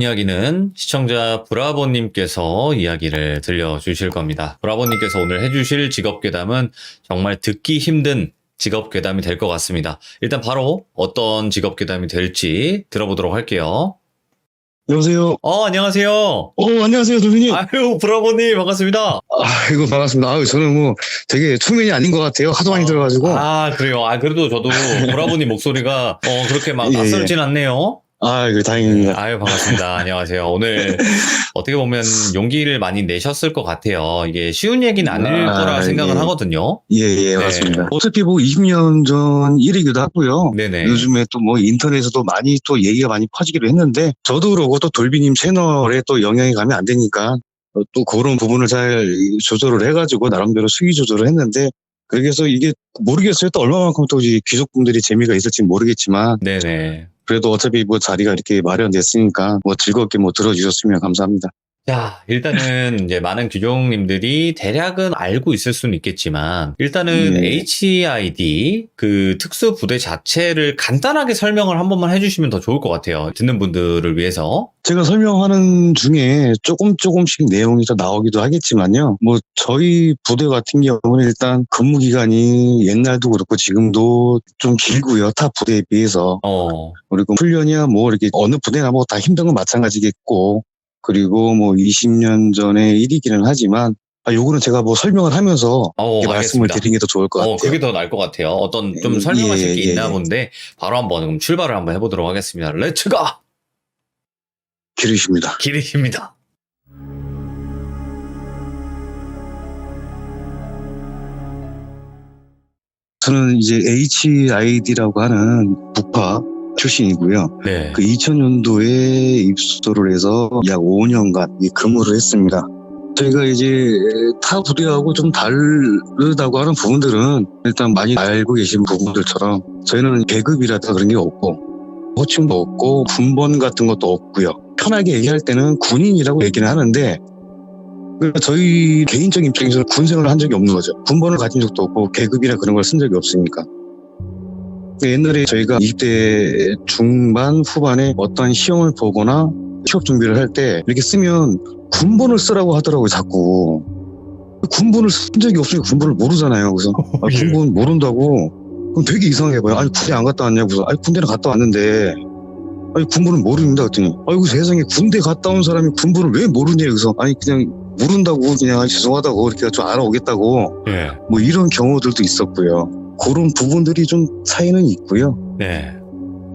이야기는 시청자 브라보님께서 이야기를 들려주실 겁니다. 브라보님께서 오늘 해주실 직업괴담은 정말 듣기 힘든 직업괴담이 될 것 같습니다. 일단 바로 어떤 직업괴담이 될지 들어보도록 할게요. 여보세요. 안녕하세요. 안녕하세요, 도민님. 아유, 브라보님 반갑습니다. 아이고, 반갑습니다. 저는 뭐 되게 초면이 아닌 것 같아요. 하도 많이 들어가지고. 그래요. 그래도 저도 브라보님 목소리가 그렇게 막 예, 낯설진 않네요. 다행입니다. 아유, 반갑습니다. 안녕하세요. 오늘 어떻게 보면 용기를 많이 내셨을 것 같아요. 이게 쉬운 얘기는 아닐 거라 생각은 하거든요. 네. 맞습니다. 어차피 뭐 20년 전 일이기도 하고요. 네네. 요즘에 또 뭐 인터넷에도 많이 또 얘기가 많이 퍼지기도 했는데, 저도 그러고 또 돌비님 채널에 또 영향이 가면 안 되니까, 또 그런 부분을 잘 조절을 해가지고 나름대로 수위 조절을 했는데, 그래서 이게 모르겠어요. 또 얼마만큼 또 귀족분들이 재미가 있을지 모르겠지만, 네네. 그래도 어차피 뭐 자리가 이렇게 마련됐으니까 뭐 즐겁게 뭐 들어주셨으면 감사합니다. 자, 일단은 이제 많은 귀족님들이 대략은 알고 있을 수는 있겠지만, 일단은 HID 그 특수 부대 자체를 간단하게 설명을 한 번만 해주시면 더 좋을 것 같아요. 듣는 분들을 위해서. 제가 설명하는 중에 조금씩 내용이 더 나오기도 하겠지만요. 뭐 저희 부대 같은 경우는 일단 근무 기간이 옛날도 그렇고 지금도 좀 길고요. 타 부대에 비해서. 그리고 훈련이야 뭐 이렇게 어느 부대나 뭐 다 힘든 건 마찬가지겠고, 그리고 뭐 20년 전의 일이기는 하지만, 요거는 제가 뭐 설명을 하면서 말씀을 드리는 게 더 좋을 것 같아요. 그게 더 나을 것 같아요. 어떤 좀 설명하실 게 있나 본데, 바로 한번 출발을 한번 해보도록 하겠습니다. 렛츠가! 기르십니다. 기르십니다. 저는 이제 HID라고 하는 북파 출신이고요. 네. 그 2000년도에 입소를 해서 약 5년간 근무를 했습니다. 저희가 이제 타 부대하고 좀 다르다고 하는 부분들은 일단 많이 알고 계신 부분들처럼 저희는 계급이라든가 그런 게 없고 호칭도 없고 군번 같은 것도 없고요. 편하게 얘기할 때는 군인이라고 얘기는 하는데, 그러니까 저희 개인적인 입장에서는 군생활을 한 적이 없는 거죠. 군번을 가진 적도 없고 계급이나 그런 걸 쓴 적이 없으니까. 옛날에 저희가 20대 중반 후반에 어떤 시험을 보거나 취업 준비를 할 때 이렇게 쓰면 군번을 쓰라고 하더라고요. 자꾸. 군번을 쓴 적이 없으니까 군번을 모르잖아요. 그래서 군번 모른다고 그럼 되게 이상해 봐요. 군대 안 갔다 왔냐고. 그래서 군대는 갔다 왔는데 군번을 모릅니다. 그랬더니 아이고 세상에, 군대 갔다 온 사람이 군번을 왜 모르냐. 그래서 그냥 모른다고, 그냥 죄송하다고 이렇게 좀 알아오겠다고. 뭐 이런 경우들도 있었고요. 그런 부분들이 좀 차이는 있고요. 네.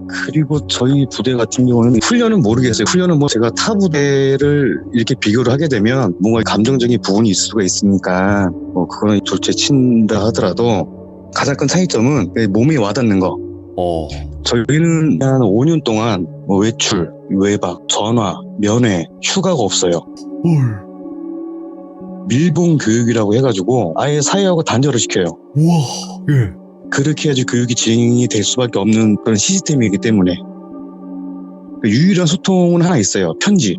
그리고 저희 부대 같은 경우는 훈련은 모르겠어요. 훈련은 뭐 제가 타 부대를 이렇게 비교를 하게 되면 뭔가 감정적인 부분이 있을 수가 있으니까 뭐 그거는 둘째 친다 하더라도, 가장 큰 차이점은 몸에 와닿는 거. 저희는 한 5년 동안 뭐 외출, 외박, 전화, 면회, 휴가가 없어요. 밀봉 교육이라고 해가지고 아예 사회하고 단절을 시켜요. 우와, 그렇게 해야지 교육이 진행이 될 수밖에 없는 그런 시스템이기 때문에. 유일한 소통은 하나 있어요. 편지.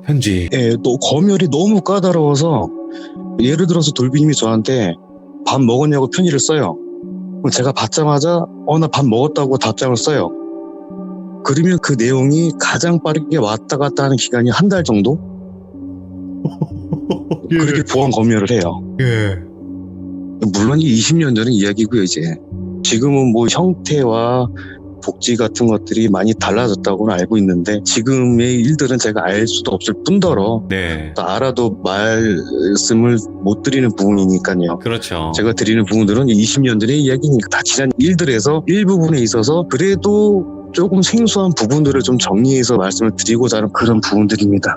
편지. 또 검열이 너무 까다로워서, 예를 들어서 돌비님이 저한테 밥 먹었냐고 편지를 써요. 제가 받자마자 나 밥 먹었다고 답장을 써요. 그러면 그 내용이 가장 빠르게 왔다 갔다 하는 기간이 한 달 정도? 그렇게 보안 검열을 해요. 물론 20년 전의 이야기고요. 이제 지금은 뭐 형태와 복지 같은 것들이 많이 달라졌다고는 알고 있는데, 지금의 일들은 제가 알 수도 없을 뿐더러 또 알아도 말씀을 못 드리는 부분이니까요. 그렇죠. 제가 드리는 부분들은 20년 전의 이야기니까 다 지난 일들에서 일부분에 있어서 그래도 조금 생소한 부분들을 좀 정리해서 말씀을 드리고자 하는 그런 부분들입니다.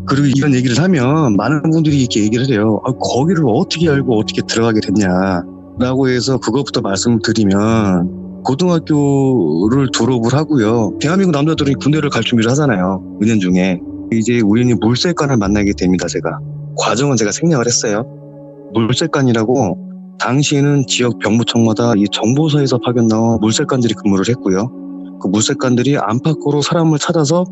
그리고 이런 얘기를 하면 많은 분들이 이렇게 얘기를 해요. 거기를 어떻게 알고 어떻게 들어가게 됐냐라고 해서 그것부터 말씀을 드리면, 고등학교를 졸업을 하고요. 대한민국 남자들은 군대를 갈 준비를 하잖아요. 은연중에. 이제 우연히 물색관을 만나게 됩니다. 제가. 과정은 제가 생략을 했어요. 물색관이라고 당시에는 지역 병무청마다 이 정보서에서 파견 나온 물색관들이 근무를 했고요. 그 물색관들이 안팎으로 사람을 찾아서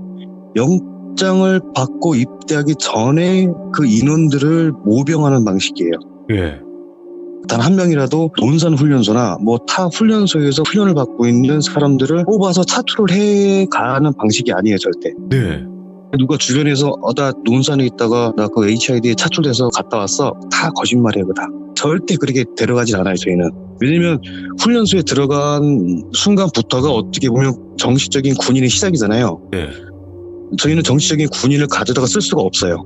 영장을 받고 입대하기 전에 그 인원들을 모병하는 방식이에요. 단 한 명이라도 논산훈련소나 뭐 타 훈련소에서 훈련을 받고 있는 사람들을 뽑아서 차출을 해가는 방식이 아니에요, 절대. 누가 주변에서 나 논산에 있다가 나 그 HID에 차출돼서 갔다 왔어. 다 거짓말이에요. 그거 다. 절대 그렇게 데려가진 않아요. 저희는. 왜냐면 훈련소에 들어간 순간부터가 어떻게 보면 정식적인 군인의 시작이잖아요. 네. 저희는 정식적인 군인을 가져다가 쓸 수가 없어요.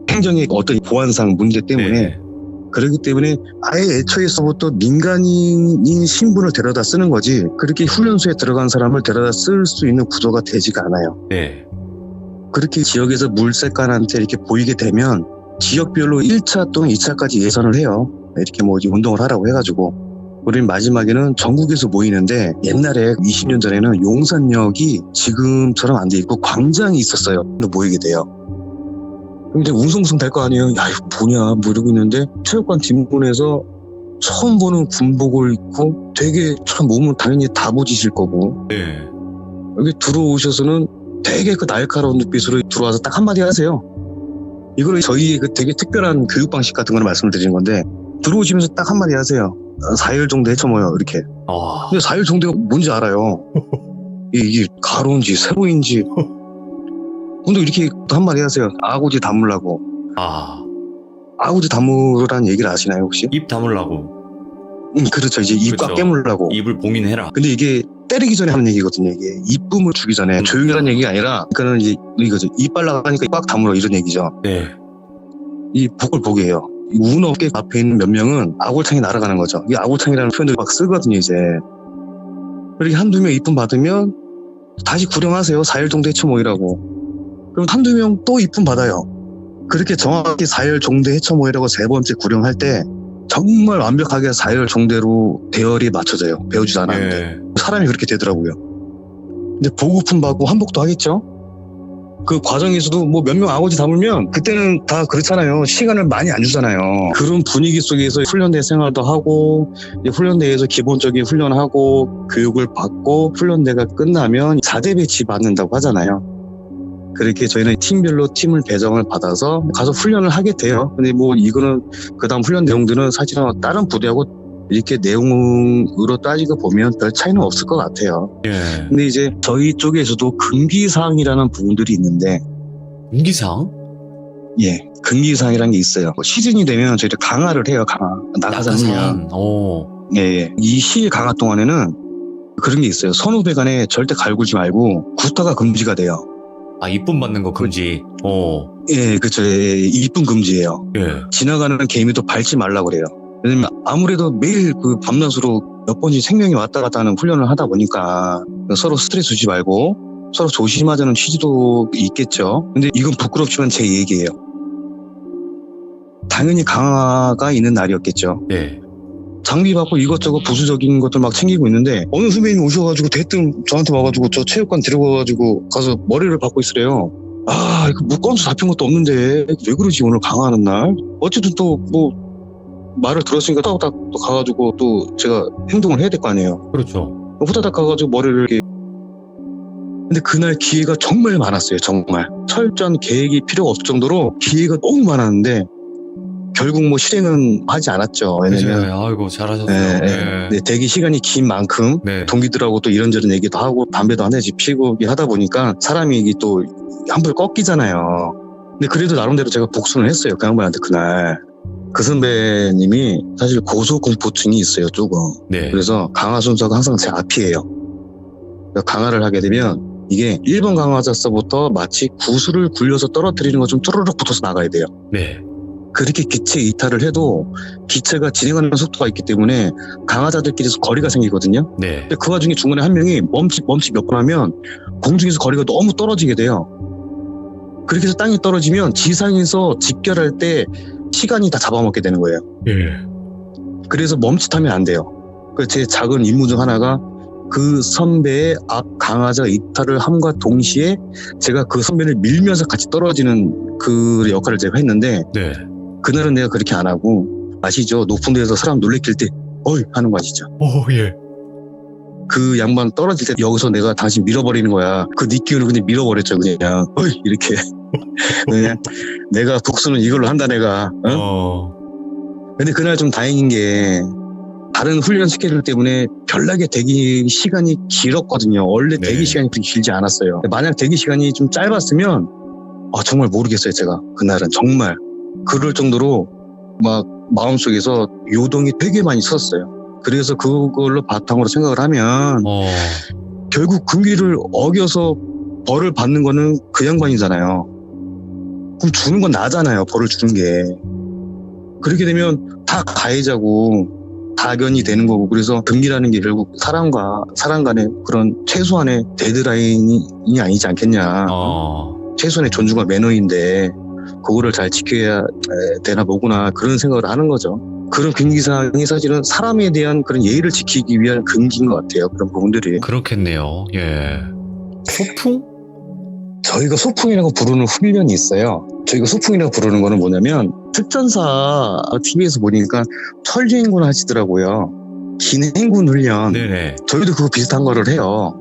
행정의 어떤 보안상 문제 때문에. 네. 그렇기 때문에 아예 애초에서부터 민간인인 신분을 데려다 쓰는 거지, 그렇게 훈련소에 들어간 사람을 데려다 쓸 수 있는 구조가 되지가 않아요. 네. 그렇게 지역에서 물색관한테 이렇게 보이게 되면 지역별로 1차 또는 2차까지 예선을 해요. 이렇게 뭐 운동을 하라고 해가지고. 우리는 마지막에는 전국에서 모이는데, 옛날에 20년 전에는 용산역이 지금처럼 안 돼 있고 광장이 있었어요. 모이게 돼요. 근데 웅성웅성 될 거 아니에요. 야, 이거 뭐냐, 뭐 이러고 있는데, 체육관 뒷문에서 처음 보는 군복을 입고 되게 참 몸은 당연히 다부지실 거고, 네. 여기 들어오셔서는 되게 그 날카로운 눈빛으로 들어와서 딱 한마디 하세요. 이거는 저희의 그 되게 특별한 교육 방식 같은 걸 말씀을 드리는 건데, 들어오시면서 딱 한마디 하세요. 4일 정도 헤쳐모여, 이렇게. 근데 4일 정도가 뭔지 알아요. 이게 가로인지 세로인지. 근데 이렇게 한마디 하세요. 아구지 다물라고. 아구지 다물으라는 얘기를 아시나요, 혹시? 입 다물라고. 그렇죠. 이제 입 꽉 그렇죠. 깨물라고. 입을 봉인해라. 근데 이게 때리기 전에 하는 얘기거든요. 이게 이쁨을 주기 전에 조용히 하는 얘기가 아니라, 그러니까는 이제 이거죠. 입 빨라가니까 꽉 다물어, 이런 얘기죠. 네. 이 복을복이에요. 운 없게 앞에 있는 몇 명은 아골창이 날아가는 거죠. 이 아골창이라는 표현을 막 쓰거든요, 이제. 그렇게 한두 명 이쁨 받으면 다시 구령하세요. 4일 정도 헤쳐 모이라고. 그럼 한두 명 또 이쁨 받아요. 그렇게 정확히 4일 정도 헤쳐 모이라고 세 번째 구령할 때 정말 완벽하게 4일 정도로 대열이 맞춰져요. 배우지도 않았는데. 네. 사람이 그렇게 되더라고요. 근데 보고품 받고 한복도 하겠죠? 그 과정에서도 뭐 몇 명 아버지 담으면 그때는 다 그렇잖아요. 시간을 많이 안 주잖아요. 그런 분위기 속에서 훈련대 생활도 하고, 이제 훈련대에서 기본적인 훈련하고 교육을 받고, 훈련대가 끝나면 4대 배치 받는다고 하잖아요. 그렇게 저희는 팀별로 팀을 배정을 받아서 가서 훈련을 하게 돼요. 근데 뭐 이거는 그 다음 훈련 내용들은 사실은 다른 부대하고 이렇게 내용으로 따지고 보면 별 차이는 없을 것 같아요. 예. 근데 이제 저희 쪽에서도 금기사항이라는 부분들이 있는데, 금기사항? 예, 금기사항이라는 게 있어요. 시즌이 되면 저희들 강화를 해요. 강화. 나가자면. 예, 예. 이 시 강화 동안에는 그런 게 있어요. 선후배 간에 절대 갈구지 말고 구타가 금지가 돼요. 이쁨 받는 거 금지. 예, 그쵸. 예, 이쁨 금지예요. 예. 지나가는 개미도 밟지 말라고 그래요. 왜냐면 아무래도 매일 그 밤낮으로 몇 번씩 생명이 왔다 갔다 하는 훈련을 하다 보니까 서로 스트레스 주지 말고 서로 조심하자는 취지도 있겠죠. 근데 이건 부끄럽지만 제 얘기예요. 당연히 강화가 있는 날이었겠죠. 네. 장비 받고 이것저것 부수적인 것들 막 챙기고 있는데, 어느 선배님이 오셔가지고 대뜸 저한테 와가지고 저 체육관 데려가가지고 가서 머리를 박고 있으래요. 이거 뭐 건수 잡힌 것도 없는데 왜 그러지, 오늘 강화하는 날? 어쨌든 또 뭐 말을 들었으니까 후다닥 또 가가지고 또 제가 행동을 해야 될 거 아니에요. 그렇죠. 후다닥 가가지고 머리를 이렇게. 근데 그날 기회가 정말 많았어요. 정말 철저한 계획이 필요가 없을 정도로 기회가 너무 많았는데 결국 뭐 실행은 하지 않았죠. 왜냐면 아이고 잘하셨어요. 네, 대기 시간이 긴 만큼 네. 동기들하고 또 이런저런 얘기도 하고 담배도 한 대씩 피우고 하다 보니까 사람이 이게 또 한번 꺾이잖아요. 근데 그래도 나름대로 제가 복수를 했어요. 그 양반한테 그날. 그 선배님이 사실 고소공포증이 있어요, 조금. 네. 그래서 강화 순서가 항상 제 앞이에요. 그러니까 강화를 하게 되면 이게 1번 강화자서부터 마치 구슬을 굴려서 떨어뜨리는 것좀 쪼르륵 붙어서 나가야 돼요. 네. 그렇게 기체 이탈을 해도 기체가 진행하는 속도가 있기 때문에 강화자들끼리 거리가 생기거든요. 네. 근데 그 와중에 중간에 한 명이 멈칫 몇 번 하면 공중에서 거리가 너무 떨어지게 돼요. 그렇게 해서 땅에 떨어지면 지상에서 집결할 때 시간이 다 잡아먹게 되는 거예요. 예. 그래서 멈칫하면 안 돼요. 제 작은 임무 중 하나가 그 선배의 앞 강화자 이탈을 함과 동시에 제가 그 선배를 밀면서 같이 떨어지는 그 역할을 제가 했는데, 네. 그날은 내가 그렇게 안 하고, 아시죠? 높은 데에서 사람 놀래킬 때 어이 하는 거 아시죠? 예. 그 양반 떨어질 때 여기서 내가 당신 밀어버리는 거야. 그 네 기운을 그냥 밀어버렸죠. 그냥 어이 이렇게. 그냥 내가 복수는 이걸로 한다 내가. 어? 근데 그날 좀 다행인 게 다른 훈련 스케줄 때문에 별나게 대기 시간이 길었거든요. 원래 네. 대기 시간이 그렇게 길지 않았어요. 만약 대기 시간이 좀 짧았으면 정말 모르겠어요. 제가 그날은 정말 그럴 정도로 막 마음속에서 요동이 되게 많이 섰어요. 그래서 그걸로 바탕으로 생각을 하면 결국 금기를 어겨서 벌을 받는 거는 그 양반이잖아요. 그럼 주는 건 나잖아요. 벌을 주는 게. 그렇게 되면 다 가해자고 다견이 되는 거고, 그래서 금기라는 게 결국 사람과 사람 간의 그런 최소한의 데드라인이 아니지 않겠냐. 최소한의 존중과 매너인데 그거를 잘 지켜야 되나 보구나, 그런 생각을 하는 거죠. 그런 금기사항이 사실은 사람에 대한 그런 예의를 지키기 위한 금기인 것 같아요. 그런 부분들이. 그렇겠네요. 예. 소풍? 저희가 소풍이라고 부르는 훈련이 있어요. 저희가 소풍이라고 부르는 거는 뭐냐면, 특전사 TV에서 보니까 철주행군 하시더라고요. 긴 행군 훈련. 네네. 저희도 그거 비슷한 거를 해요.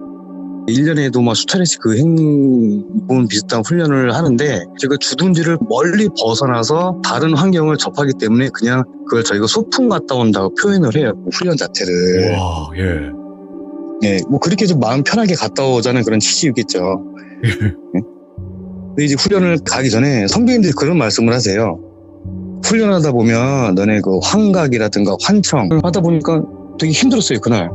1년에도 막 수차례씩 그 행군 비슷한 훈련을 하는데, 제가 주둔지를 멀리 벗어나서 다른 환경을 접하기 때문에 그냥 그걸 저희가 소풍 갔다 온다고 표현을 해요. 훈련 자체를. 와, 예. 네, 뭐 그렇게 좀 마음 편하게 갔다 오자는 그런 취지였겠죠. 근데 이제 훈련을 가기 전에 선배님들이 그런 말씀을 하세요. 훈련하다 보면 너네 그 환각이라든가 환청 하다 보니까 되게 힘들었어요, 그날.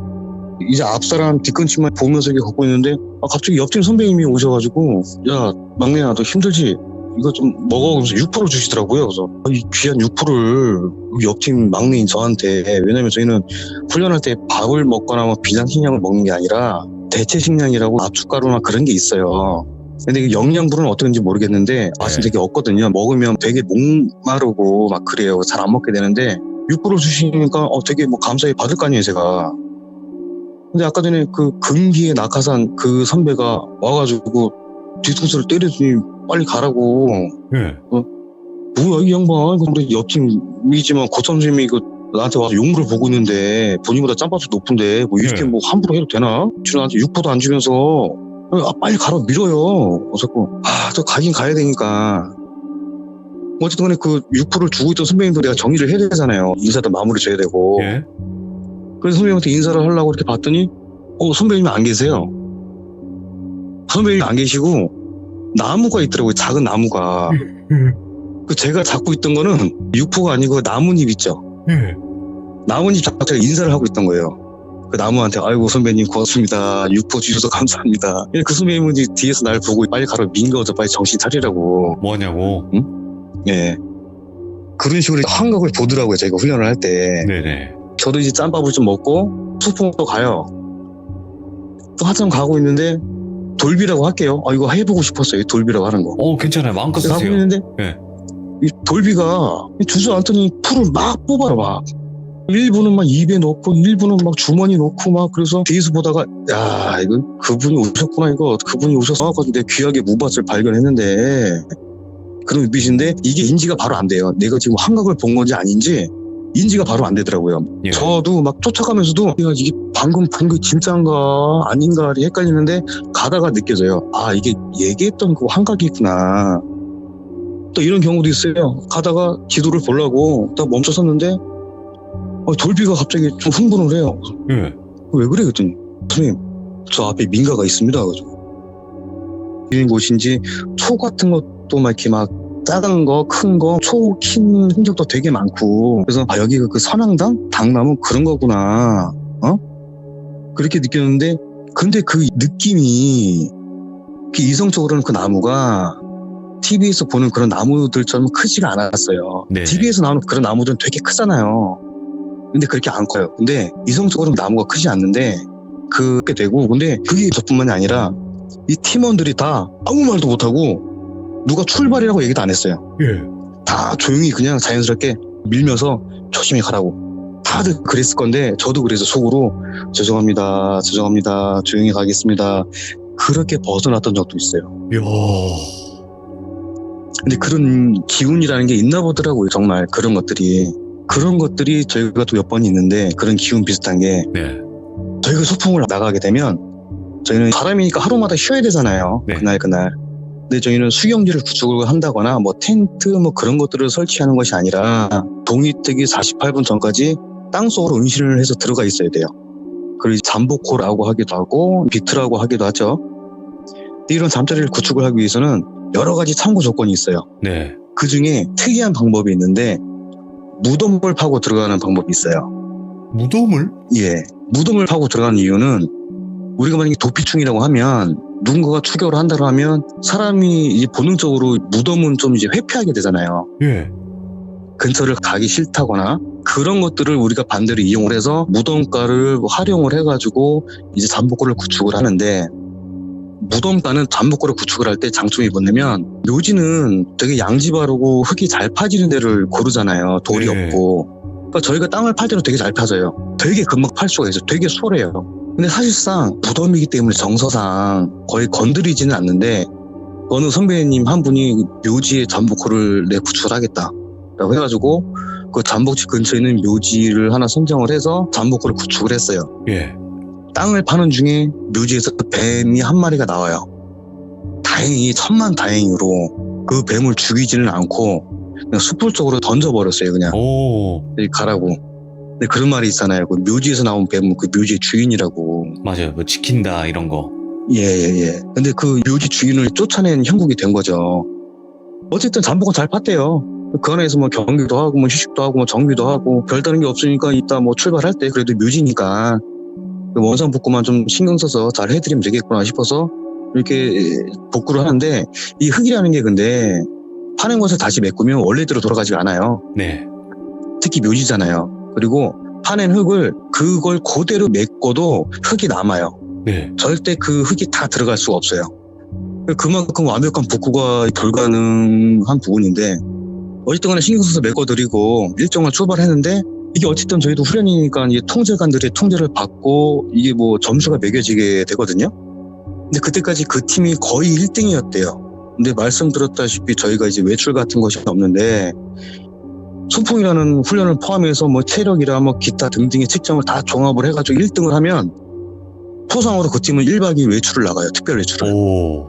이제 앞사람 뒷근치만 보면서 이렇게 걷고 있는데 갑자기 옆집 선배님이 오셔가지고, 야 막내야 너 힘들지? 이거 좀 먹어. 그러면서 6% 주시더라고요. 그래서 이 귀한 6%를 옆집 막내인 저한테, 왜냐면 저희는 훈련할 때 밥을 먹거나 뭐 비상식량을 먹는 게 아니라 대체 식량이라고 압축가루나 그런 게 있어요. 근데 그 영양분은 어떤지 모르겠는데 맛은 되게 없거든요. 먹으면 되게 목마르고 막 그래요. 잘 안 먹게 되는데 6% 주시니까 되게 뭐 감사히 받을 거 아니에요, 제가. 근데 아까 전에 그 금기의 낙하산 그 선배가 와가지고 뒤통수를 때려주니 빨리 가라고. 예. 뭐야 이 양반, 우리 옆팀이지만 고참님이 이거 나한테 와서 용물을 보고 있는데 본인보다 짬밥이 높은데 뭐 이렇게 뭐 함부로 해도 되나? 나한테 6%도 안 주면서 빨리 가라 밀어요. 어서고 저 가긴 가야 되니까. 어쨌든 간에 그 6%를 주고 있던 선배님도 내가 정리를 해야 되잖아요. 인사도 마무리 줘야 되고. 예. 그래서 선배님한테 인사를 하려고 이렇게 봤더니 선배님이 안 계세요. 선배님이 안 계시고 나무가 있더라고요. 작은 나무가. 그 제가 잡고 있던 거는 6%가 아니고 나뭇잎 있죠. 나뭇잎 잡고 제가 인사를 하고 있던 거예요. 그 나무한테 아이고 선배님 고맙습니다. 6% 주셔서 감사합니다. 그 선배님은 뒤에서 날 보고 빨리 가라 민 거죠. 빨리 정신 차리라고. 뭐냐고. 응? 예. 그런 식으로 환각을 보더라고요. 저희가 훈련을 할 때. 네네. 저도 이제 짬밥을 좀 먹고 소풍도 가요. 또 한참 가고 있는데 돌비라고 할게요. 이거 해보고 싶었어요. 돌비라고 하는 거. 괜찮아요. 마음껏 가고 쓰세요. 있는데 네. 이 돌비가 주저앉더니 풀을 막 뽑아라 막. 일부는 막 입에 넣고 일부는 막 주머니 넣고 막. 그래서 뒤에서 보다가 야 이거 그분이 오셨구나, 이거 그분이 오셔서 내 귀하게 무밭을 발견했는데, 그런 빛인데 이게 인지가 바로 안 돼요. 내가 지금 환각을 본 건지 아닌지 인지가 바로 안 되더라고요. 예. 저도 막 쫓아가면서도 내가 이게 방금 본 게 진짜인가 아닌가 헷갈리는데 가다가 느껴져요. 이게 얘기했던 그 환각이구나. 또 이런 경우도 있어요. 가다가 지도를 보려고 딱 멈춰섰는데 돌비가 갑자기 좀 흥분을 해요. 예. 왜 그래? 그랬더니 선생님 저 앞에 민가가 있습니다. 그래서 이런 곳인지 초 같은 것도 막 이렇게 막 작은 거, 큰 거, 초 킨 흔적도 되게 많고. 그래서 여기가 그 선앙당? 당나무 그런 거구나. 그렇게 느꼈는데, 근데 그 느낌이 이성적으로는 그 나무가 TV에서 보는 그런 나무들처럼 크지가 않았어요. 네네. TV에서 나오는 그런 나무들은 되게 크잖아요. 근데 그렇게 안 커요. 근데 이성적으로는 나무가 크지 않는데 그렇게 되고, 근데 그게 저뿐만이 아니라 이 팀원들이 다 아무 말도 못하고 누가 출발이라고 얘기도 안 했어요. 예. 다 조용히 그냥 자연스럽게 밀면서 조심히 가라고. 다들 그랬을 건데 저도 그래서 속으로 죄송합니다. 조용히 가겠습니다. 그렇게 벗어났던 적도 있어요. 이야. 근데 그런 기운이라는 게 있나 보더라고요. 정말 그런 것들이 저희가 또 몇 번 있는데, 그런 기운 비슷한 게 네. 저희가 소풍을 나가게 되면 저희는 사람이니까 하루마다 쉬어야 되잖아요. 네. 그날. 근데 저희는 수경지를 구축을 한다거나 뭐 텐트 뭐 그런 것들을 설치하는 것이 아니라 동이뜨기 48분 전까지 땅속으로 은신을 해서 들어가 있어야 돼요. 그리고 잠복호라고 하기도 하고 비트라고 하기도 하죠. 근데 이런 잠자리를 구축을 하기 위해서는 여러 가지 참고 조건이 있어요. 네. 그 중에 특이한 방법이 있는데 무덤을 파고 들어가는 방법이 있어요. 무덤을? 예, 무덤을 파고 들어가는 이유는 우리가 만약에 도피충이라고 하면 누군가가 추격을 한다고 하면 사람이 이제 본능적으로 무덤은 좀 이제 회피하게 되잖아요. 예. 근처를 가기 싫다거나 그런 것들을 우리가 반대로 이용을 해서 무덤가를 활용을 해가지고 이제 잠복고를 구축을 하는데 무덤가는 잠복고를 구축을 할 때 장점이 뭐냐면 묘지는 되게 양지 바르고 흙이 잘 파지는 데를 고르잖아요. 돌이 네. 없고. 그러니까 저희가 땅을 팔 때도 되게 잘 파져요. 되게 금방 팔 수가 있어요. 되게 수월해요. 근데 사실상 무덤이기 때문에 정서상 거의 건드리지는 않는데 어느 선배님 한 분이 묘지에 잠복고를 내 구축을 하겠다 라고 해가지고 그 잠복지 근처에 있는 묘지를 하나 선정을 해서 잠복고를 구축을 했어요. 예. 땅을 파는 중에 묘지에서 뱀이 한 마리가 나와요. 다행히 천만다행으로 그 뱀을 죽이지는 않고 그냥 숯불 쪽으로 던져버렸어요. 그냥 오. 여기 가라고. 근데 그런 말이 있잖아요. 그 묘지에서 나온 뱀은 그 묘지의 주인이라고. 맞아요. 뭐 지킨다 이런 거. 예. 근데 그 묘지 주인을 쫓아낸 형국이 된 거죠. 어쨌든 잠복은 잘 팠대요. 그 안에서 뭐 경기도 하고 뭐 휴식도 하고 뭐 정비도 하고 별다른 게 없으니까 이따 뭐 출발할 때 그래도 묘지니까 원상 복구만 좀 신경 써서 잘 해드리면 되겠구나 싶어서 이렇게 복구를 하는데 이 흙이라는 게 근데 파낸 것을 다시 메꾸면 원래대로 돌아가지가 않아요. 네. 특히 묘지잖아요. 그리고 파낸 흙을 그걸 그대로 메꿔도 흙이 남아요. 네. 절대 그 흙이 다 들어갈 수가 없어요. 그만큼 완벽한 복구가 불가능한 부분인데 어쨌든 간에 신경 써서 메꿔드리고 일정을 출발했는데 이게 어쨌든 저희도 후련이니까 이제 통제관들의 통제를 받고 이게 뭐 점수가 매겨지게 되거든요. 근데 그때까지 그 팀이 거의 1등이었대요. 근데 말씀드렸다시피 저희가 이제 외출 같은 것이 없는데 소풍이라는 훈련을 포함해서 뭐 체력이라 뭐 기타 등등의 측정을 다 종합을 해가지고 1등을 하면 포상으로 그 팀은 1박 2일 외출을 나가요. 특별 외출을. 오.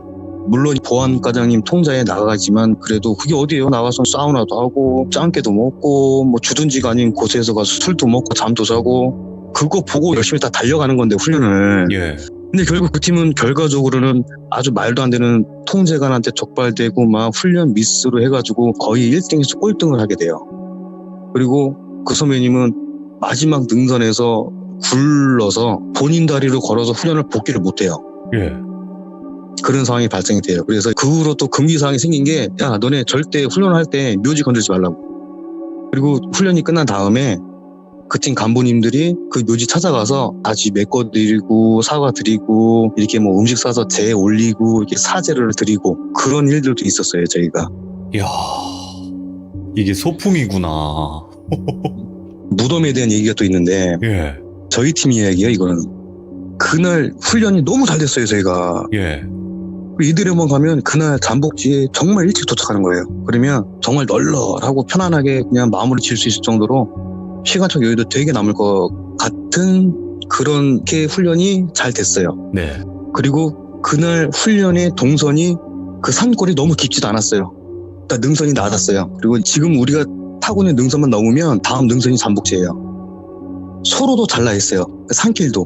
물론 보안과장님 통자에 나가지만 그래도 그게 어디예요? 나가서 사우나도 하고 짱깨도 먹고 뭐 주둔지가 아닌 곳에서 가서 술도 먹고 잠도 자고 그거 보고 열심히 다 달려가는 건데 훈련을. 예. 근데 결국 그 팀은 결과적으로는 아주 말도 안 되는 통제관한테 적발되고 막 훈련 미스로 해가지고 거의 1등에서 꼴등을 하게 돼요. 그리고 그 선배님은 마지막 능선에서 굴러서 본인 다리로 걸어서 훈련을 복귀를 못해요. 예. 그런 상황이 발생이 돼요. 그래서 그 후로 또 금기사항이 생긴 게 야 너네 절대 훈련을 할 때 묘지 건들지 말라고. 그리고 훈련이 끝난 다음에 그 팀 간부님들이 그 묘지 찾아가서 다시 메꿔드리고 사과드리고 이렇게 뭐 음식 싸서 재 올리고 이렇게 사죄를 드리고 그런 일들도 있었어요 저희가. 이야. 이게 소풍이구나. 무덤에 대한 얘기가 또 있는데 예. 저희 팀 이야기예요 이거는. 그날 훈련이 너무 잘 됐어요 저희가. 예. 이들에만 가면 그날 잠복지에 정말 일찍 도착하는 거예요. 그러면 정말 널널하고 편안하게 그냥 마무리 지을 수 있을 정도로 시간적 여유도 되게 남을 것 같은 그렇게 훈련이 잘 됐어요. 네. 그리고 그날 훈련의 동선이 그 산골이 너무 깊지도 않았어요. 일단 능선이 낮았어요. 그리고 지금 우리가 타고 있는 능선만 넘으면 다음 능선이 잠복지예요. 소로도 잘 나 있어요. 산길도.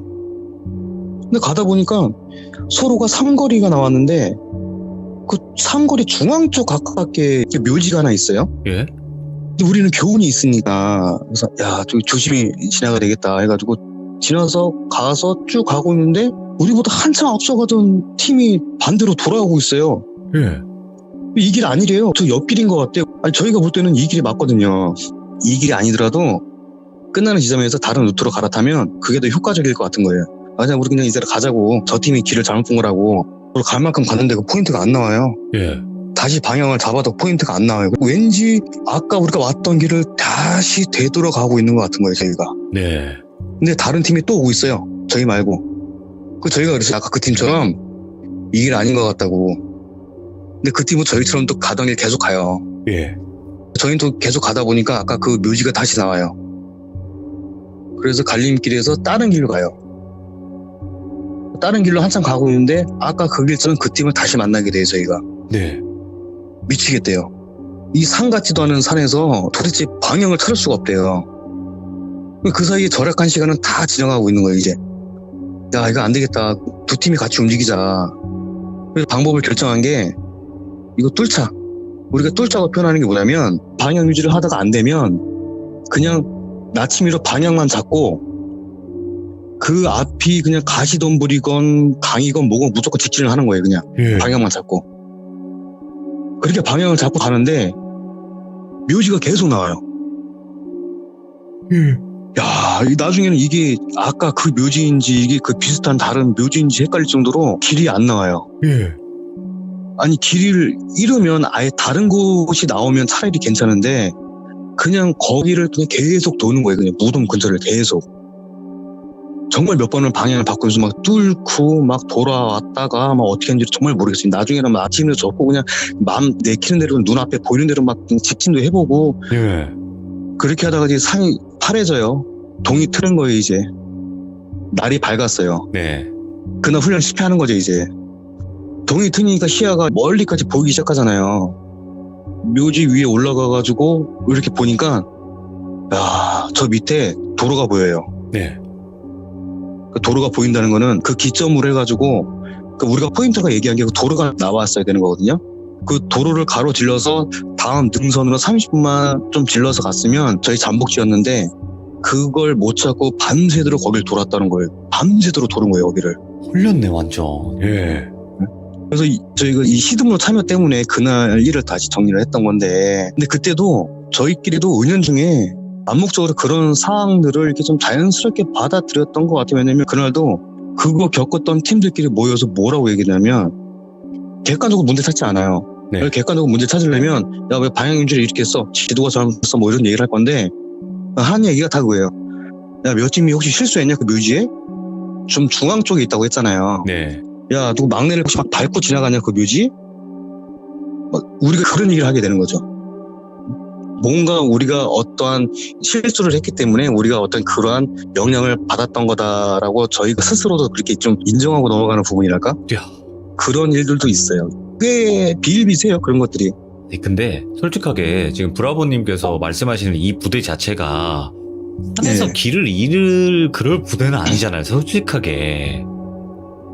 근데 가다 보니까 소로가 삼거리가 나왔는데 그 삼거리 중앙 쪽 가깝게 묘지가 하나 있어요. 예. 근데 우리는 교훈이 있으니까 그래서 야 저기 조심히 지나가야 되겠다 해가지고 지나서 가서 쭉 가고 있는데 우리보다 한참 앞서가던 팀이 반대로 돌아오고 있어요. 예. 이 길 아니래요. 저 옆길인 것 같아요. 아니 저희가 볼 때는 이 길이 맞거든요. 이 길이 아니더라도 끝나는 지점에서 다른 루트로 갈아타면 그게 더 효과적일 것 같은 거예요. 그냥 우리 그냥 이대로 가자고. 저 팀이 길을 잘못 본 거라고. 갈 만큼 갔는데 그 포인트가 안 나와요. 예. 다시 방향을 잡아도 포인트가 안 나와요. 왠지 아까 우리가 왔던 길을 다시 되돌아가고 있는 것 같은 거예요 저희가. 네. 근데 다른 팀이 또 오고 있어요. 저희 말고. 그 저희가 그래서 아까 그 팀처럼 이 길 아닌 것 같다고. 근데 그 팀은 저희처럼 또 가던 길 계속 가요. 예. 저희는 또 계속 가다 보니까 아까 그 묘지가 다시 나와요. 그래서 갈림길에서 다른 길로 가요. 다른 길로 한참 가고 있는데 아까 그 길처럼 그 팀을 다시 만나게 돼요 저희가. 네. 미치겠대요. 이 산 같지도 않은 산에서 도대체 방향을 찾을 수가 없대요. 그 사이에 절약한 시간은 다 지나가고 있는 거예요, 이제. 야, 이거 안 되겠다. 두 팀이 같이 움직이자. 그래서 방법을 결정한 게, 이거 뚫자. 우리가 뚫자고 표현하는 게 뭐냐면, 방향 유지를 하다가 안 되면, 그냥 나침이로 방향만 잡고, 그 앞이 그냥 가시덤불이건 강이건 뭐건 무조건 직진을 하는 거예요, 그냥. 예. 방향만 잡고. 그렇게 방향을 잡고 가는데, 묘지가 계속 나와요. 예. 야, 나중에는 이게 아까 그 묘지인지 이게 그 비슷한 다른 묘지인지 헷갈릴 정도로 길이 안 나와요. 예. 아니, 길을 잃으면 아예 다른 곳이 나오면 차라리 괜찮은데 그냥 거기를 그냥 계속 도는 거예요. 그냥 무덤 근처를 계속. 정말 몇 번을 방향을 바꾸면서 막 뚫고 막 돌아왔다가 막 어떻게 하는지 정말 모르겠어요. 나중에는 막 아침에 접고 그냥 마음 내키는 대로 눈앞에 보이는 대로 막 직진도 해보고 예. 그렇게 하다가 이제 산이 파래져요. 동이 트는 거예요, 이제. 날이 밝았어요. 네. 그날 훈련 실패하는 거죠, 이제. 동이 트니까 시야가 멀리까지 보이기 시작하잖아요. 묘지 위에 올라가가지고 이렇게 보니까 야, 저 밑에 도로가 보여요. 네. 그 도로가 보인다는 거는 그 기점으로 해가지고 그 우리가 포인트가 얘기한 게 그 도로가 나왔어야 되는 거거든요. 그 도로를 가로질러서 다음 능선으로 30분만 좀 질러서 갔으면 저희 잠복지였는데 그걸 못 찾고 밤새도록 거길 돌았다는 거예요. 밤새도록 도는 거예요, 거기를. 홀렸네 완전. 예. 그래서 저희가 이 시드문호 참여 때문에 그날 일을 다시 정리를 했던 건데 근데 그때도 저희끼리도 은연중에 암묵적으로 그런 상황들을 이렇게 좀 자연스럽게 받아들였던 것 같아요. 왜냐면 그날도 그거 겪었던 팀들끼리 모여서 뭐라고 얘기하냐면 객관적으로 문제 찾지 않아요. 네. 객관적으로 문제 찾으려면 야, 왜 방향 유지를 이렇게 했어? 지도가 잘못했어? 뭐 이런 얘기를 할 건데 한 얘기가 다 그거예요. 야, 몇 팀이 혹시 실수했냐 그 묘지에? 좀 중앙 쪽에 있다고 했잖아요. 네. 야, 누구 막내를 혹시 막 밟고 지나가냐 그 묘지? 막 우리가 그런 얘기를 하게 되는 거죠. 뭔가 우리가 어떠한 실수를 했기 때문에 우리가 어떤 그러한 영향을 받았던 거다라고 저희가 스스로도 그렇게 좀 인정하고 넘어가는 부분이랄까? 야. 그런 일들도 있어요. 꽤 비일비재해요, 그런 것들이. 네, 근데 솔직하게 지금 브라보님께서 말씀하시는 이 부대 자체가 산에서 네. 길을 잃을 그럴 부대는 아니잖아요. 솔직하게.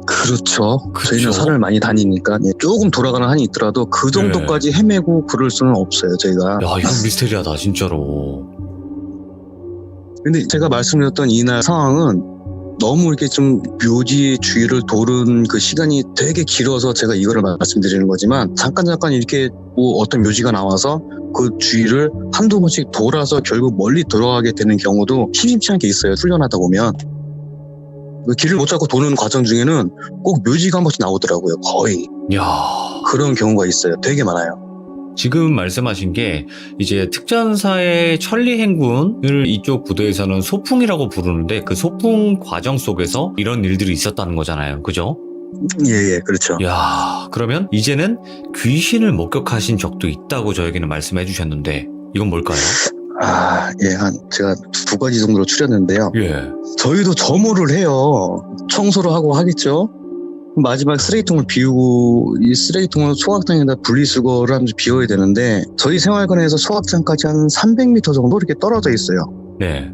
그렇죠. 그렇죠. 저희는 산을 많이 다니니까 조금 돌아가는 한이 있더라도 그 정도까지 헤매고 그럴 수는 없어요, 저희가. 야, 이건 미스테리하다 진짜로. 근데 제가 말씀드렸던 이날 상황은 너무 이렇게 좀 묘지 주위를 도는 그 시간이 되게 길어서 제가 이거를 말씀드리는 거지만 잠깐 이렇게 뭐 어떤 묘지가 나와서 그 주위를 한두 번씩 돌아서 결국 멀리 들어가게 되는 경우도 심심치 않게 있어요. 훈련하다 보면. 그 길을 못 찾고 도는 과정 중에는 꼭 묘지가 한 번씩 나오더라고요. 거의. 야. 그런 경우가 있어요. 되게 많아요. 지금 말씀하신 게 이제 특전사의 천리 행군을 이쪽 부대에서는 소풍이라고 부르는데 그 소풍 과정 속에서 이런 일들이 있었다는 거잖아요. 그죠? 예, 그렇죠. 야, 그러면 이제는 귀신을 목격하신 적도 있다고 저에게는 말씀해 주셨는데 이건 뭘까요? 제가 두 가지 정도로 추렸는데요. 예. 저희도 점호를 해요. 청소를 하고 하겠죠. 마지막 쓰레기통을 비우고 이 쓰레기통을 소각장에다 분리수거를 하면서 비워야 되는데 저희 생활관에서 소각장까지 한 300m 정도 이렇게 떨어져 있어요. 네.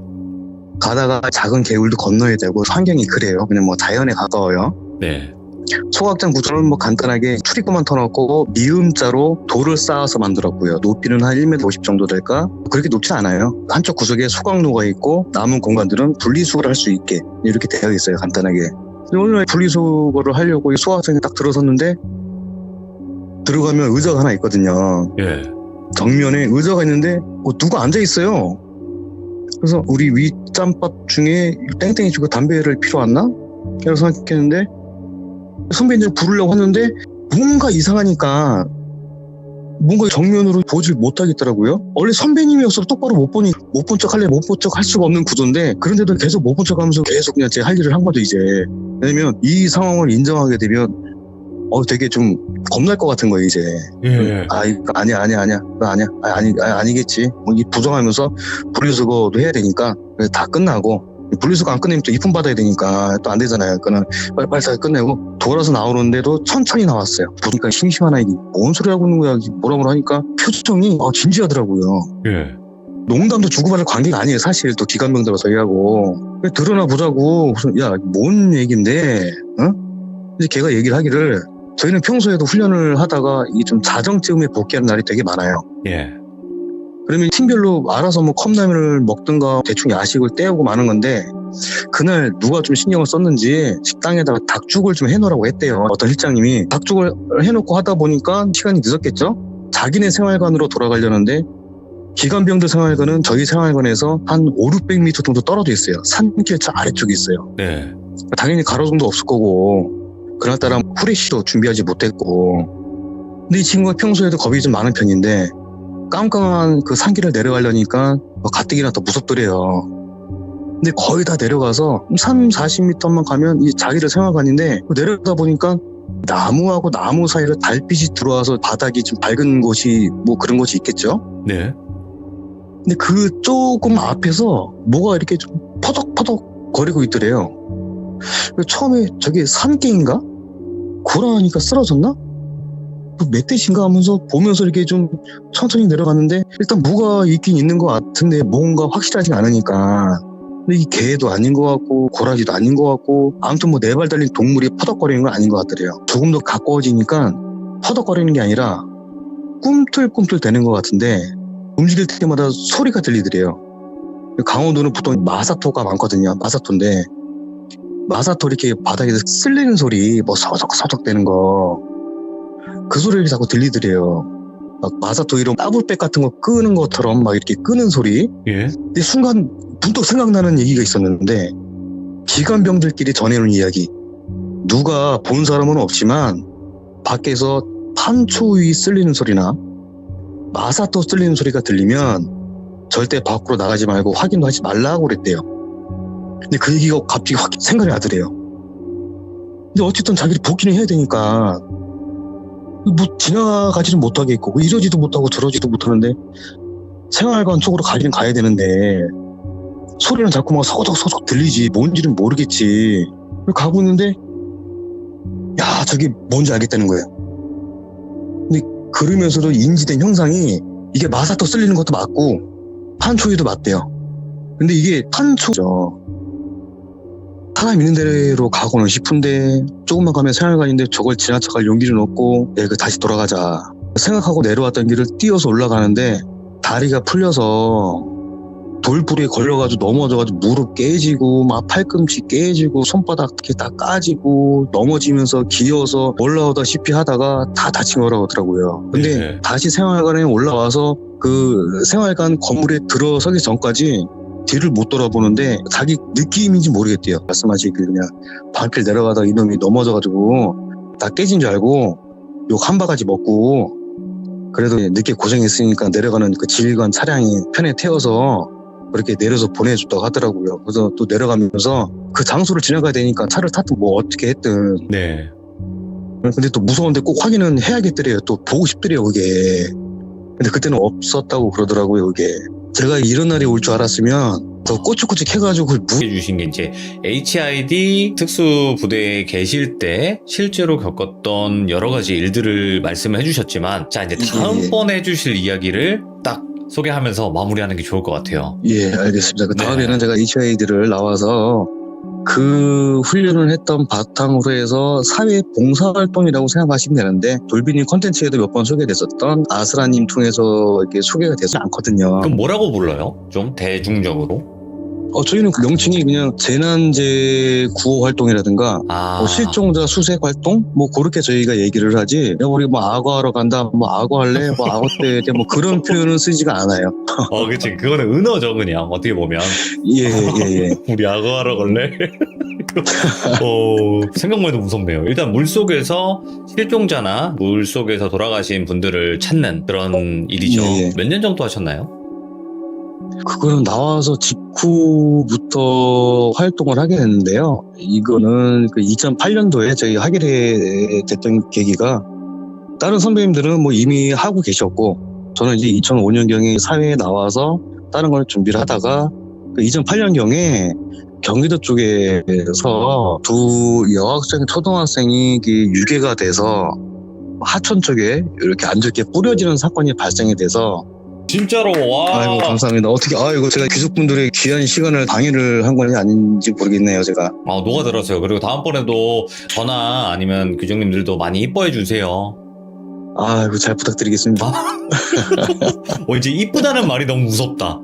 가다가 작은 개울도 건너야 되고 환경이 그래요. 그냥 뭐 자연에 가까워요. 네. 소각장 구조는 뭐 간단하게 출입구만 터놓고 미음자로 돌을 쌓아서 만들었고요. 높이는 한 1m 50 정도 될까? 그렇게 높지 않아요. 한쪽 구석에 소각로가 있고 남은 공간들은 분리수거를 할 수 있게 이렇게 되어 있어요. 간단하게. 오늘 분리수거를 하려고 소각장에 딱 들어섰는데 들어가면 의자가 하나 있거든요. 예. 정면에 의자가 있는데 누가 앉아있어요. 그래서 우리 윗짬밥 중에 땡땡이 주고 담배를 피러 왔나? 그래서 생각했는데 선배님 부르려고 하는데 뭔가 이상하니까 뭔가 정면으로 보질 못하겠더라고요. 원래 선배님이었어도 똑바로 못 본 척 할래 못 본 척 할 수가 없는 구조인데 그런데도 계속 못 본 척 하면서 계속 그냥 제 할 일을 한 거죠 이제. 왜냐면 이 상황을 인정하게 되면 되게 좀 겁날 것 같은 거예요 이제. 예. 이거 아니야 아니겠지. 이 부정하면서 분리수거도 해야 되니까 다 끝나고 분리수거 안 끝내면 또 입금 받아야 되니까 또 안 되잖아요. 그는 빨리 다 끝내고 돌아서 나오는데도 천천히 나왔어요. 보니까 심심하나 이게 뭔 소리 하고 있는 거야 뭐라 하니까 표정이 진지하더라고요. 예. 농담도 주고받을 관계가 아니에요. 사실 또 기관병들하고 저희하고. 드러나 보자고. 야, 뭔 얘긴데? 이제 걔가 얘기를 하기를 저희는 평소에도 훈련을 하다가 이 좀 자정쯤에 복귀하는 날이 되게 많아요. 예. 그러면 팀별로 알아서 뭐 컵라면을 먹든가 대충 야식을 때우고 마는 건데 그날 누가 좀 신경을 썼는지 식당에다가 닭죽을 좀 해놓으라고 했대요. 어떤 실장님이 닭죽을 해놓고 하다 보니까 시간이 늦었겠죠? 자기네 생활관으로 돌아가려는데 기관병들 생활관은 저희 생활관에서 한 500-600m 정도 떨어져 있어요. 산길 저 아래쪽에 있어요. 네. 당연히 가로등도 없을 거고 그날따라 후레쉬도 준비하지 못했고 근데 이 친구가 평소에도 겁이 좀 많은 편인데 깜깜한 그 산길을 내려가려니까 가뜩이나 더 무섭더래요. 근데 거의 다 내려가서 30-40m만 가면 이 자기들 생활관인데 내려가다 보니까 나무하고 나무 사이로 달빛이 들어와서 바닥이 좀 밝은 곳이 뭐 그런 곳이 있겠죠? 네. 근데 그 조금 앞에서 뭐가 이렇게 좀 퍼덕퍼덕 거리고 있더래요. 처음에 저게 산개인가? 고라니까 쓰러졌나? 멧돼지인가 하면서 보면서 이렇게 좀 천천히 내려갔는데 일단 뭐가 있긴 있는 것 같은데 뭔가 확실하지 않으니까 근데 이 개도 아닌 것 같고 고라지도 아닌 것 같고 아무튼 뭐 네 발 달린 동물이 퍼덕거리는 건 아닌 것 같더래요. 조금 더 가까워지니까 퍼덕거리는 게 아니라 꿈틀꿈틀 대는 것 같은데 움직일 때마다 소리가 들리더래요. 강원도는 보통 마사토가 많거든요. 마사토인데 마사토 이렇게 바닥에서 쓸리는 소리 뭐 서적서적 대는 거 그 소리를 자꾸 들리더래요. 막 마사토 이런 따블백 같은 거 끄는 것처럼 막 이렇게 끄는 소리. 예. 근데 순간 문득 생각나는 얘기가 있었는데 기관병들끼리 전해놓은 이야기. 누가 본 사람은 없지만 밖에서 판초위 쓸리는 소리나 마사토 쓸리는 소리가 들리면 절대 밖으로 나가지 말고 확인도 하지 말라고 그랬대요. 근데 그 얘기가 갑자기 확 생각이 나더래요. 근데 어쨌든 자기를 복귀는 해야 되니까 뭐 지나가지는 못하겠고 이러지도 못하고 저러지도 못하는데 생활관 쪽으로 가긴 가야 되는데 소리는 자꾸 막 서적서적 들리지 뭔지는 모르겠지. 가고 있는데 야 저게 뭔지 알겠다는 거예요. 근데 그러면서도 인지된 형상이 이게 마사토 쓸리는 것도 맞고 판초위도 맞대요. 근데 이게 판초죠. 사람 있는 데로 가고는 싶은데 조금만 가면 생활관인데 저걸 지나쳐갈 용기는 없고 다시 돌아가자 생각하고 내려왔던 길을 뛰어서 올라가는데 다리가 풀려서 돌부리에 걸려가지고 넘어져가지고 무릎 깨지고 막 팔꿈치 깨지고 손바닥 이렇게 다 까지고 넘어지면서 기어서 올라오다시피 하다가 다 다친 거라고 하더라고요. 근데 네. 다시 생활관에 올라와서 그 생활관 건물에 들어서기 전까지 뒤를 못 돌아보는데 자기 느낌인지 모르겠대요. 말씀하시길 그냥 반길 내려가다 이놈이 넘어져가지고 다 깨진 줄 알고 욕 한 바가지 먹고 그래도 늦게 고생했으니까 내려가는 그 지휘관 차량이 편에 태워서 그렇게 내려서 보내줬다고 하더라고요. 그래서 또 내려가면서 그 장소를 지나가야 되니까 차를 탔든 뭐 어떻게 했든 네. 근데 또 무서운데 꼭 확인은 해야겠더래요. 또 보고 싶더래요 그게. 근데 그때는 없었다고 그러더라고요 그게. 제가 이런 날이 올 줄 알았으면 더 꼬치꼬치 해가지고 해주신 게 이제 HID 특수부대에 계실 때 실제로 겪었던 여러 가지 일들을 말씀을 해주셨지만 자 이제 다음번에 해주실 이야기를 딱 소개하면서 마무리하는 게 좋을 것 같아요. 예, 알겠습니다. 그 다음에는 제가 HID를 나와서 그 훈련을 했던 바탕으로 해서 사회 봉사활동이라고 생각하시면 되는데 돌비님 컨텐츠에도 몇 번 소개됐었던 아스라님 통해서 이렇게 소개가 되지 않거든요. 그럼 뭐라고 불러요? 좀 대중적으로? 저희는 그 명칭이 그냥 재난재 구호 활동이라든가 아. 뭐 실종자 수색 활동 뭐 그렇게 저희가 얘기를 하지. 야, 우리 뭐 악어하러 간다, 뭐 악어할래, 뭐 악어 때 뭐 그런 표현은 쓰지가 않아요. 그치. 그거는 은어죠, 그냥. 어떻게 보면. 예. 우리 악어하러 갈래? 생각만 해도 무섭네요. 일단 물속에서 실종자나 물속에서 돌아가신 분들을 찾는 그런 일이죠. 예. 몇 년 정도 하셨나요? 그거는 나와서 직후부터 활동을 하게 됐는데요. 이거는 그 2008년도에 저희 하게 됐던 계기가 다른 선배님들은 뭐 이미 하고 계셨고 저는 이제 2005년경에 사회에 나와서 다른 걸 준비를 하다가 그 2008년경에 경기도 쪽에서 두 여학생 초등학생이 유괴가 돼서 하천 쪽에 이렇게 안 좋게 뿌려지는 사건이 발생이 돼서 진짜로. 와. 아이고, 감사합니다. 어떻게, 아이고, 제가 귀족분들의 귀한 시간을 방해를 한 건지 아닌지 모르겠네요, 제가. 녹아들었어요. 그리고 다음번에도 저나 아니면 규정님들도 많이 이뻐해 주세요. 아이고, 잘 부탁드리겠습니다. 이제 이쁘다는 말이 너무 무섭다.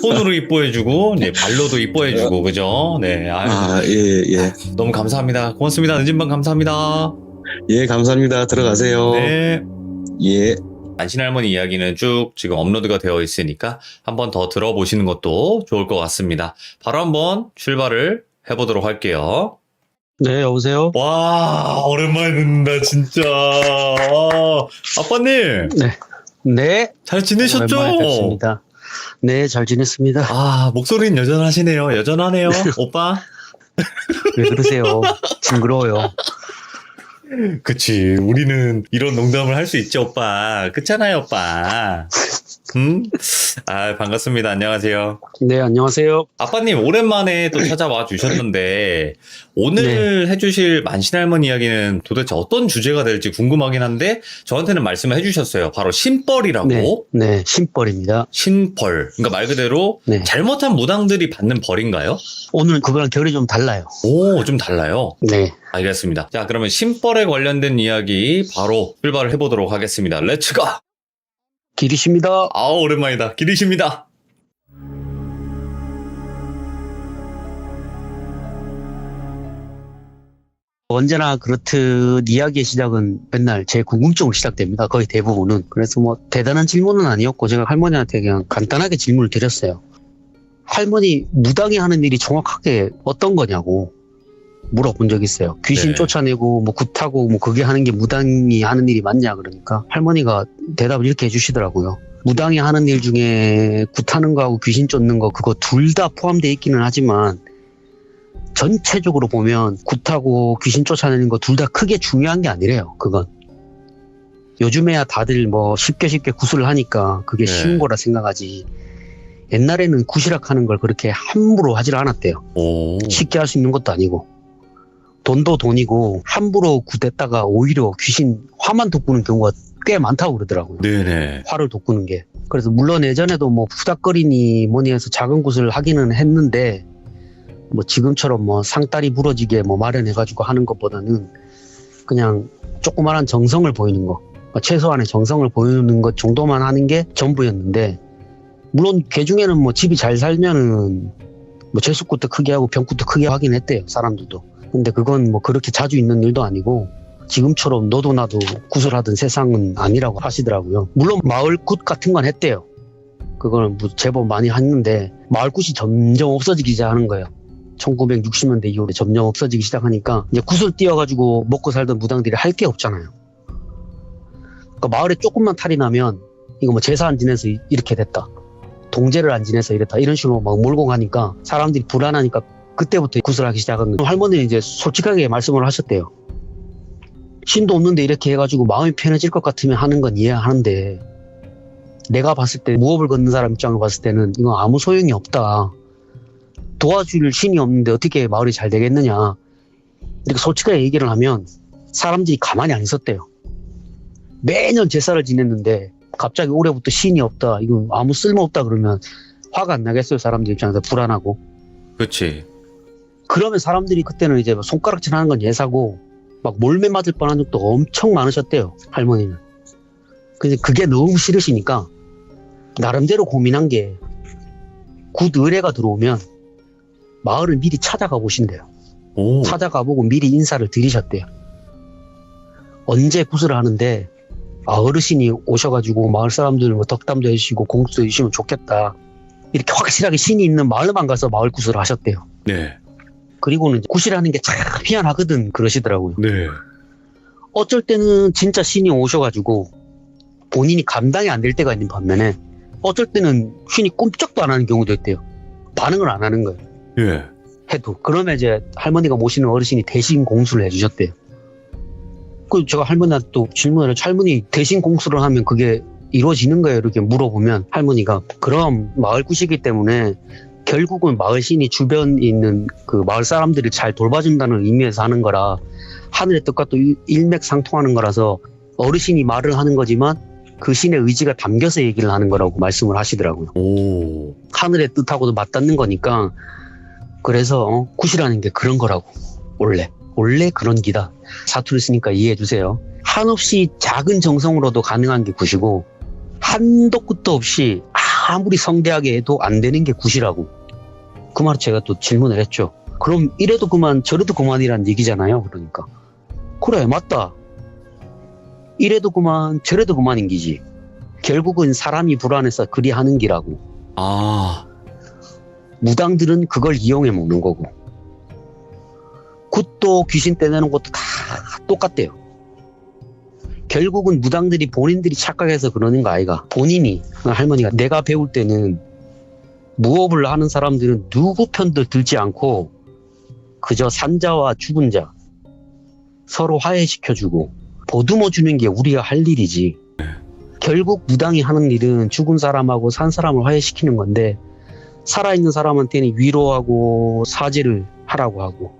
손으로 이뻐해주고, 네, 발로도 이뻐해주고, 그죠? 네, 예. 너무 감사합니다. 고맙습니다. 늦은 밤 감사합니다. 예, 감사합니다. 들어가세요. 네. 예. 만신할머니 이야기는 쭉 지금 업로드가 되어 있으니까 한번 더 들어보시는 것도 좋을 것 같습니다. 바로 한번 출발을 해보도록 할게요. 네, 여보세요? 와, 오랜만에 듣는다, 진짜. 와, 아빠님. 네. 잘 지내셨죠? 오랜만에 뵙습니다. 네, 잘 지냈습니다. 목소리는 여전하시네요. 여전하네요, 오빠. 왜 그러세요? 징그러워요. 그치. 우리는 이런 농담을 할 수 있죠, 오빠. 그렇잖아요, 오빠. 반갑습니다. 안녕하세요. 네, 안녕하세요. 아빠님, 오랜만에 또 찾아와 주셨는데, 오늘 해주실 만신할머니 이야기는 도대체 어떤 주제가 될지 궁금하긴 한데, 저한테는 말씀을 해주셨어요. 바로 신벌이라고. 네, 신벌입니다. 신벌. 그러니까 말 그대로 네. 잘못한 무당들이 받는 벌인가요? 오늘 그거랑 결이 좀 달라요. 오, 좀 달라요. 네. 알겠습니다. 자, 그러면 신벌에 관련된 이야기 바로 출발을 해보도록 하겠습니다. 렛츠고! 길이십니다. 오랜만이다. 기리십니다. 언제나 그렇듯 이야기의 시작은 맨날 제 궁금증으로 시작됩니다. 거의 대부분은. 그래서 뭐 대단한 질문은 아니었고 제가 할머니한테 그냥 간단하게 질문을 드렸어요. 할머니, 무당이 하는 일이 정확하게 어떤 거냐고 물어본 적이 있어요. 귀신 네. 쫓아내고 뭐 굿하고 뭐 그게 하는 게 무당이 하는 일이 맞냐 그러니까 할머니가 대답을 이렇게 해주시더라고요. 무당이 하는 일 중에 굿하는 거하고 귀신 쫓는 거 그거 둘 다 포함되어 있기는 하지만 전체적으로 보면 굿하고 귀신 쫓아내는 거 둘 다 크게 중요한 게 아니래요. 그건 요즘에야 다들 뭐 쉽게 굿을 하니까 그게 네. 쉬운 거라 생각하지 옛날에는 굿이락 하는 걸 그렇게 함부로 하질 않았대요. 오. 쉽게 할 수 있는 것도 아니고 돈도 돈이고 함부로 굿했다가 오히려 귀신 화만 돋구는 경우가 꽤 많다고 그러더라고요. 네네. 화를 돋구는 게. 그래서 물론 예전에도 뭐 푸닥거리니 뭐니 해서 작은 굿을 하기는 했는데 뭐 지금처럼 뭐 상다리 부러지게 뭐 마련해가지고 하는 것보다는 그냥 조그만한 정성을 보이는 거, 최소한의 정성을 보이는 것 정도만 하는 게 전부였는데 물론 개 중에는 뭐 집이 잘 살면은 뭐 제수굿도 크게 하고 병굿도 크게 하긴 했대요, 사람들도. 근데 그건 뭐 그렇게 자주 있는 일도 아니고 지금처럼 너도 나도 굿을 하던 세상은 아니라고 하시더라고요. 물론 마을굿 같은 건 했대요. 그걸 뭐 제법 많이 했는데 마을굿이 점점 없어지기 시작하는 거예요. 1960년대 이후에 점점 없어지기 시작하니까 이제 굿을 띄워가지고 먹고 살던 무당들이 할 게 없잖아요. 그러니까 마을에 조금만 탈이 나면 이거 뭐 제사 안 지내서 이렇게 됐다, 동제를 안 지내서 이랬다, 이런 식으로 막 몰고 가니까 사람들이 불안하니까 그때부터 굿을 하기 시작한 거예요. 할머니는 이제 솔직하게 말씀을 하셨대요. 신도 없는데 이렇게 해가지고 마음이 편해질 것 같으면 하는 건 이해하는데 내가 봤을 때 무업을 걷는 사람 입장을 봤을 때는 이건 아무 소용이 없다. 도와줄 신이 없는데 어떻게 마을이 잘 되겠느냐. 이렇게 솔직하게 얘기를 하면 사람들이 가만히 안 있었대요. 매년 제사를 지냈는데 갑자기 올해부터 신이 없다, 이건 아무 쓸모없다 그러면 화가 안 나겠어요? 사람들 입장에서 불안하고. 그치. 그러면 사람들이 그때는 이제 손가락질 하는 건 예사고 막 몰매 맞을 뻔한 적도 엄청 많으셨대요, 할머니는. 근데 그게 너무 싫으시니까 나름대로 고민한 게 굿 의뢰가 들어오면 마을을 미리 찾아가 보신대요. 오. 찾아가 보고 미리 인사를 드리셨대요. 언제 굿을 하는데 어르신이 오셔가지고 마을 사람들 뭐 덕담도 해주시고 공수도 해주시면 좋겠다, 이렇게 확실하게 신이 있는 마을만 가서 마을 굿을 하셨대요. 네. 그리고는 굿이라는 게 참 희한하거든 그러시더라고요. 네. 어쩔 때는 진짜 신이 오셔가지고 본인이 감당이 안 될 때가 있는 반면에 어쩔 때는 신이 꼼짝도 안 하는 경우도 있대요. 반응을 안 하는 거예요. 예. 해도. 그러면 이제 할머니가 모시는 어르신이 대신 공수를 해주셨대요. 그 제가 할머니한테 또 질문을 해서 할머니 대신 공수를 하면 그게 이루어지는 거예요? 이렇게 물어보면 할머니가 그럼 마을 굿이기 때문에 결국은 마을 신이 주변에 있는 그 마을 사람들을 잘 돌봐준다는 의미에서 하는 거라 하늘의 뜻과 또 일맥상통하는 거라서 어르신이 말을 하는 거지만 그 신의 의지가 담겨서 얘기를 하는 거라고 말씀을 하시더라고요. 오. 하늘의 뜻하고도 맞닿는 거니까. 그래서 굿이라는 게 그런 거라고. 원래 그런 기다. 사투리 쓰니까 이해해 주세요. 한없이 작은 정성으로도 가능한 게 굿이고 한도 끝도 없이 아무리 성대하게 해도 안 되는 게 굿이라고. 그 말을 제가 또 질문을 했죠. 그럼 이래도 그만 저래도 그만이란 얘기잖아요. 그러니까 그래 맞다. 이래도 그만 저래도 그만인 기지. 결국은 사람이 불안해서 그리 하는 기라고. 아. 무당들은 그걸 이용해 먹는 거고 굿도 귀신 떼내는 것도 다 똑같대요. 결국은 무당들이 본인들이 착각해서 그러는 거 아이가. 본인이 할머니가 내가 배울 때는 무업을 하는 사람들은 누구 편도 들지 않고 그저 산자와 죽은 자 서로 화해시켜주고 보듬어 주는 게 우리가 할 일이지. 결국 무당이 하는 일은 죽은 사람하고 산 사람을 화해시키는 건데 살아있는 사람한테는 위로하고 사죄를 하라고 하고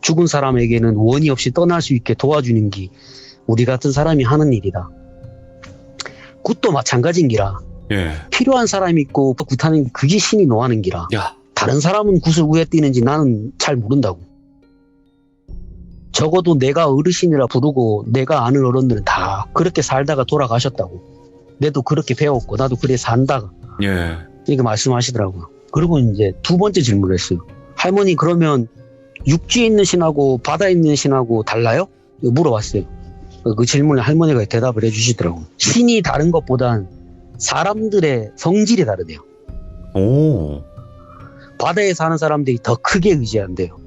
죽은 사람에게는 원이 없이 떠날 수 있게 도와주는 게 우리 같은 사람이 하는 일이다. 굿도 마찬가지인 기라. 예. 필요한 사람이 있고 굿하는 게 그게 신이 노하는 기라. 야. 다른 사람은 굿을 왜 뛰는지 나는 잘 모른다고. 적어도 내가 어르신이라 부르고 내가 아는 어른들은 다 그렇게 살다가 돌아가셨다고. 내도 그렇게 배웠고 나도 그래 산다가. 예. 이렇게 말씀하시더라고요. 그리고 이제 두 번째 질문을 했어요. 할머니 그러면 육지에 있는 신하고 바다에 있는 신하고 달라요? 물어봤어요. 그 질문에 할머니가 대답을 해주시더라고요. 신이 다른 것보단 사람들의 성질이 다르대요. 오. 바다에 사는 사람들이 더 크게 의지한대요.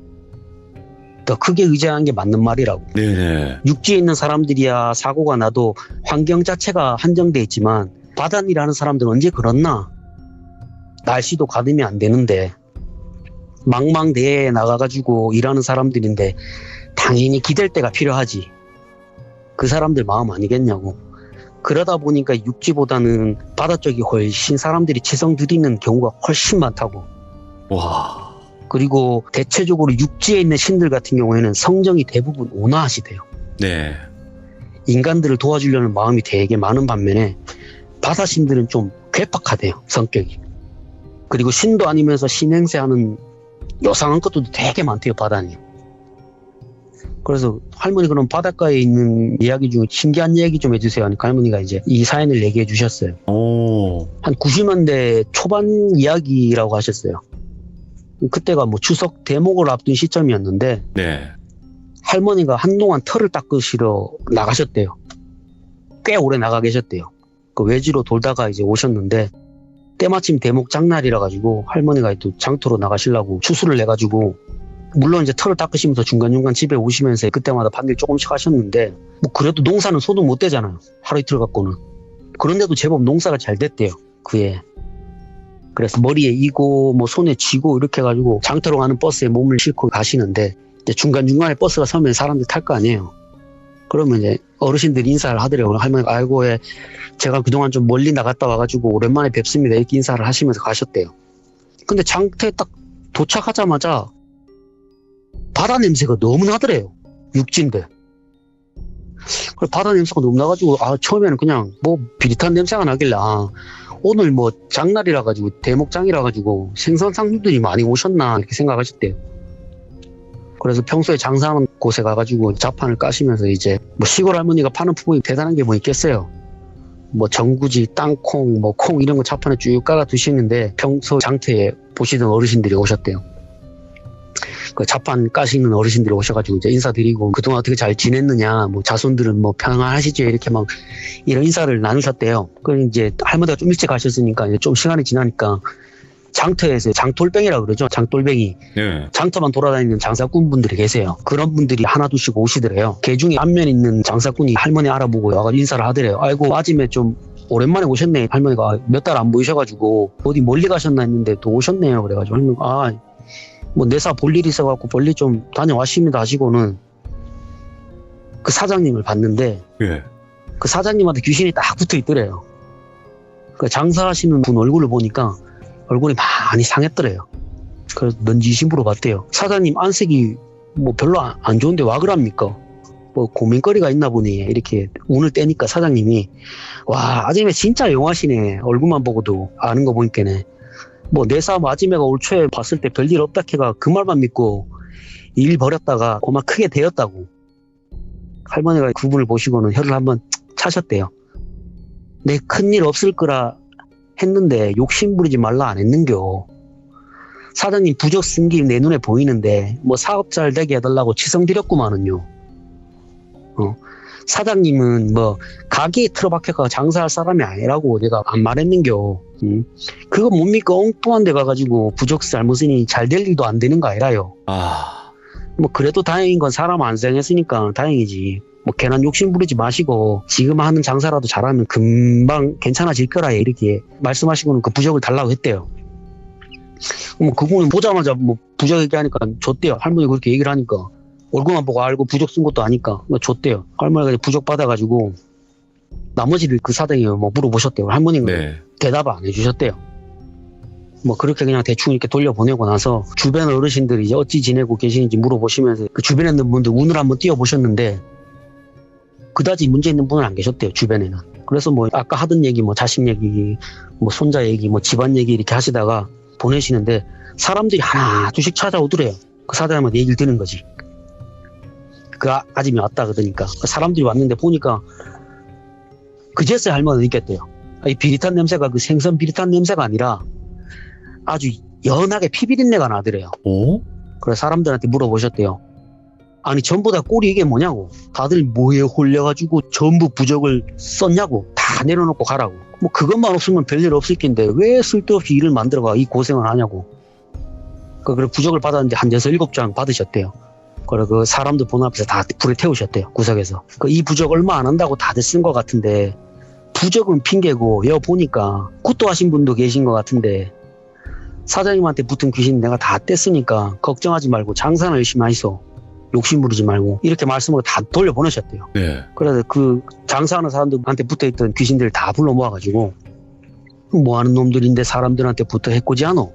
더 크게 의지하는 게 맞는 말이라고. 네네. 육지에 있는 사람들이야 사고가 나도 환경 자체가 한정돼 있지만 바다일하는 사람들은 언제 그렇나? 날씨도 가늠이 안 되는데 망망대해에 나가가지고 일하는 사람들인데 당연히 기댈 때가 필요하지. 그 사람들 마음 아니겠냐고. 그러다 보니까 육지보다는 바다 쪽이 훨씬 사람들이 치성 들이는 경우가 훨씬 많다고. 와. 그리고 대체적으로 육지에 있는 신들 같은 경우에는 성정이 대부분 온화하시대요. 네. 인간들을 도와주려는 마음이 되게 많은 반면에 바다 신들은 좀 괴팍하대요. 성격이. 그리고 신도 아니면서 신행세하는 요상한 것도 되게 많대요. 바다는. 그래서 할머니 그럼 바닷가에 있는 이야기 중에 신기한 얘기 좀 해주세요 하니까 할머니가 이제 이 사연을 얘기해 주셨어요. 오. 한 90년대 초반 이야기라고 하셨어요. 그때가 뭐 추석 대목을 앞둔 시점이었는데 네. 할머니가 한동안 털을 닦으시러 나가셨대요. 꽤 오래 나가 계셨대요. 그 외지로 돌다가 이제 오셨는데 때마침 대목 장날이라 가지고 할머니가 또 장터로 나가시려고 추수를 내가지고 물론 이제 털을 닦으시면서 중간중간 집에 오시면서 그때마다 반일 조금씩 하셨는데 뭐 그래도 농사는 소득 못 되잖아요. 하루 이틀 갖고는. 그런데도 제법 농사가 잘 됐대요. 그해. 그래서 머리에 이고 뭐 손에 쥐고 이렇게 해가지고 장터로 가는 버스에 몸을 싣고 가시는데 이제 중간중간에 버스가 서면 사람들 탈 거 아니에요. 그러면 이제 어르신들이 인사를 하더라고요. 할머니가 아이고 예, 제가 그동안 좀 멀리 나갔다 와가지고 오랜만에 뵙습니다. 이렇게 인사를 하시면서 가셨대요. 근데 장터에 딱 도착하자마자 바다 냄새가 너무 나더래요. 육지인데. 바다 냄새가 너무 나가지고 처음에는 그냥 뭐 비릿한 냄새가 나길래 오늘 뭐 장날이라 가지고 대목장이라 가지고 생선 상류들이 많이 오셨나 이렇게 생각하셨대요. 그래서 평소에 장사하는 곳에 가가지고 자판을 까시면서 이제 뭐 시골 할머니가 파는 품목이 대단한 게 뭐 있겠어요. 뭐 전구지, 땅콩, 뭐 콩 이런 거 자판에 쭉 깔아 두시는데 평소 장터에 보시던 어르신들이 오셨대요. 그 자판 까시는 어르신들이 오셔가지고 이제 인사드리고 그동안 어떻게 잘 지냈느냐, 뭐 자손들은 뭐 평안하시죠 이렇게 막 이런 인사를 나누셨대요. 그럼 이제 할머니가 좀 일찍 가셨으니까 이제 좀 시간이 지나니까 장터에서 장돌뱅이라고 그러죠. 장돌뱅이. 네. 장터만 돌아다니는 장사꾼 분들이 계세요. 그런 분들이 하나둘씩 오시더래요. 그 중에 앞면에 있는 장사꾼이 할머니 알아보고 와가지고 인사를 하더래요. 아이고 아침에 좀 오랜만에 오셨네. 할머니가 몇 달 안 보이셔가지고 어디 멀리 가셨나 했는데 또 오셨네요. 그래가지고 할머니가 뭐 내사 볼 일이 있어갖고 멀리 좀 다녀왔습니다 하시고는 그 사장님을 봤는데 예. 그 사장님한테 귀신이 딱 붙어 있더래요. 그 장사하시는 분 얼굴을 보니까 얼굴이 많이 상했더래요. 그래서 넌지 신부로 봤대요. 사장님 안색이 뭐 별로 안 좋은데 와 그럽니까? 뭐 고민거리가 있나 보니 이렇게 운을 떼니까 사장님이 와 아줌마 진짜 용하시네. 얼굴만 보고도 아는 거 보니까네. 뭐 내 싸움 아줌마가 올 초에 봤을 때 별일 없다 캐가 그 말만 믿고 일 벌였다가 그만 크게 되었다고. 할머니가 그분을 보시고는 혀를 한번 차셨대요. 내 큰일 없을 거라 했는데 욕심 부리지 말라 안 했는겨. 사장님 부적 쓴 게 내 눈에 보이는데 뭐 사업 잘 되게 해달라고 치성드렸구만은요. 사장님은 뭐 가게에 틀어박혀가 장사할 사람이 아니라고 내가 안 말했는겨. 그거 못 믿고 엉뚱한 데 가가지고 부적 잘못으니 잘 될 일도 안 되는 거 아니라요. 뭐 그래도 다행인 건 사람 안 생했으니까 다행이지. 뭐 괜한 욕심 부리지 마시고 지금 하는 장사라도 잘하면 금방 괜찮아질 거라 이렇게 말씀하시고는 그 부적을 달라고 했대요. 뭐 그분은 보자마자 뭐 부적 얘기하니까 줬대요. 할머니 그렇게 얘기를 하니까 얼굴만 보고 알고 부적 쓴 것도 아니까 줬대요. 할머니가 부적 받아가지고 나머지를 그 사장이 뭐 물어보셨대요. 할머니는 네. 대답을 안 해주셨대요. 뭐 그렇게 그냥 대충 이렇게 돌려보내고 나서 주변 어르신들이 이제 어찌 지내고 계시는지 물어보시면서 그 주변에 있는 분들 운을 한번 띄워보셨는데 그다지 문제 있는 분은 안 계셨대요. 주변에는. 그래서 뭐 아까 하던 얘기 뭐 자식 얘기 뭐 손자 얘기 뭐 집안 얘기 이렇게 하시다가 보내시는데 사람들이 하나 둘씩 찾아오더래요. 그 사람한테 얘기를 듣는 거지. 그 아줌이 왔다 그러니까 사람들이 왔는데 보니까 그제서야 할머니는 느꼈대요. 이 비릿한 냄새가 그 생선 비릿한 냄새가 아니라 아주 연하게 피비린내가 나더래요. 오? 그래서 사람들한테 물어보셨대요. 아니 전부 다 꼴이 이게 뭐냐고. 다들 뭐에 홀려가지고 전부 부적을 썼냐고. 다 내려놓고 가라고. 뭐 그것만 없으면 별일 없을 텐데 왜 쓸데없이 일을 만들어가 이 고생을 하냐고. 그래 부적을 받았는데 한 6, 7장 받으셨대요. 그래 그 사람들 보는 앞에서 다 불에 태우셨대요. 구석에서. 이 부적 얼마 안 한다고 다들 쓴 것 같은데 부적은 핑계고 여 보니까 굿도하신 분도 계신 것 같은데 사장님한테 붙은 귀신 내가 다 뗐으니까 걱정하지 말고 장사는 열심히 하시오. 욕심 부리지 말고 이렇게 말씀으로 다 돌려보내셨대요. 네. 그래서 그 장사하는 사람들한테 붙어있던 귀신들 다 불러 모아가지고 뭐하는 놈들인데 사람들한테 붙어 해코지 않어.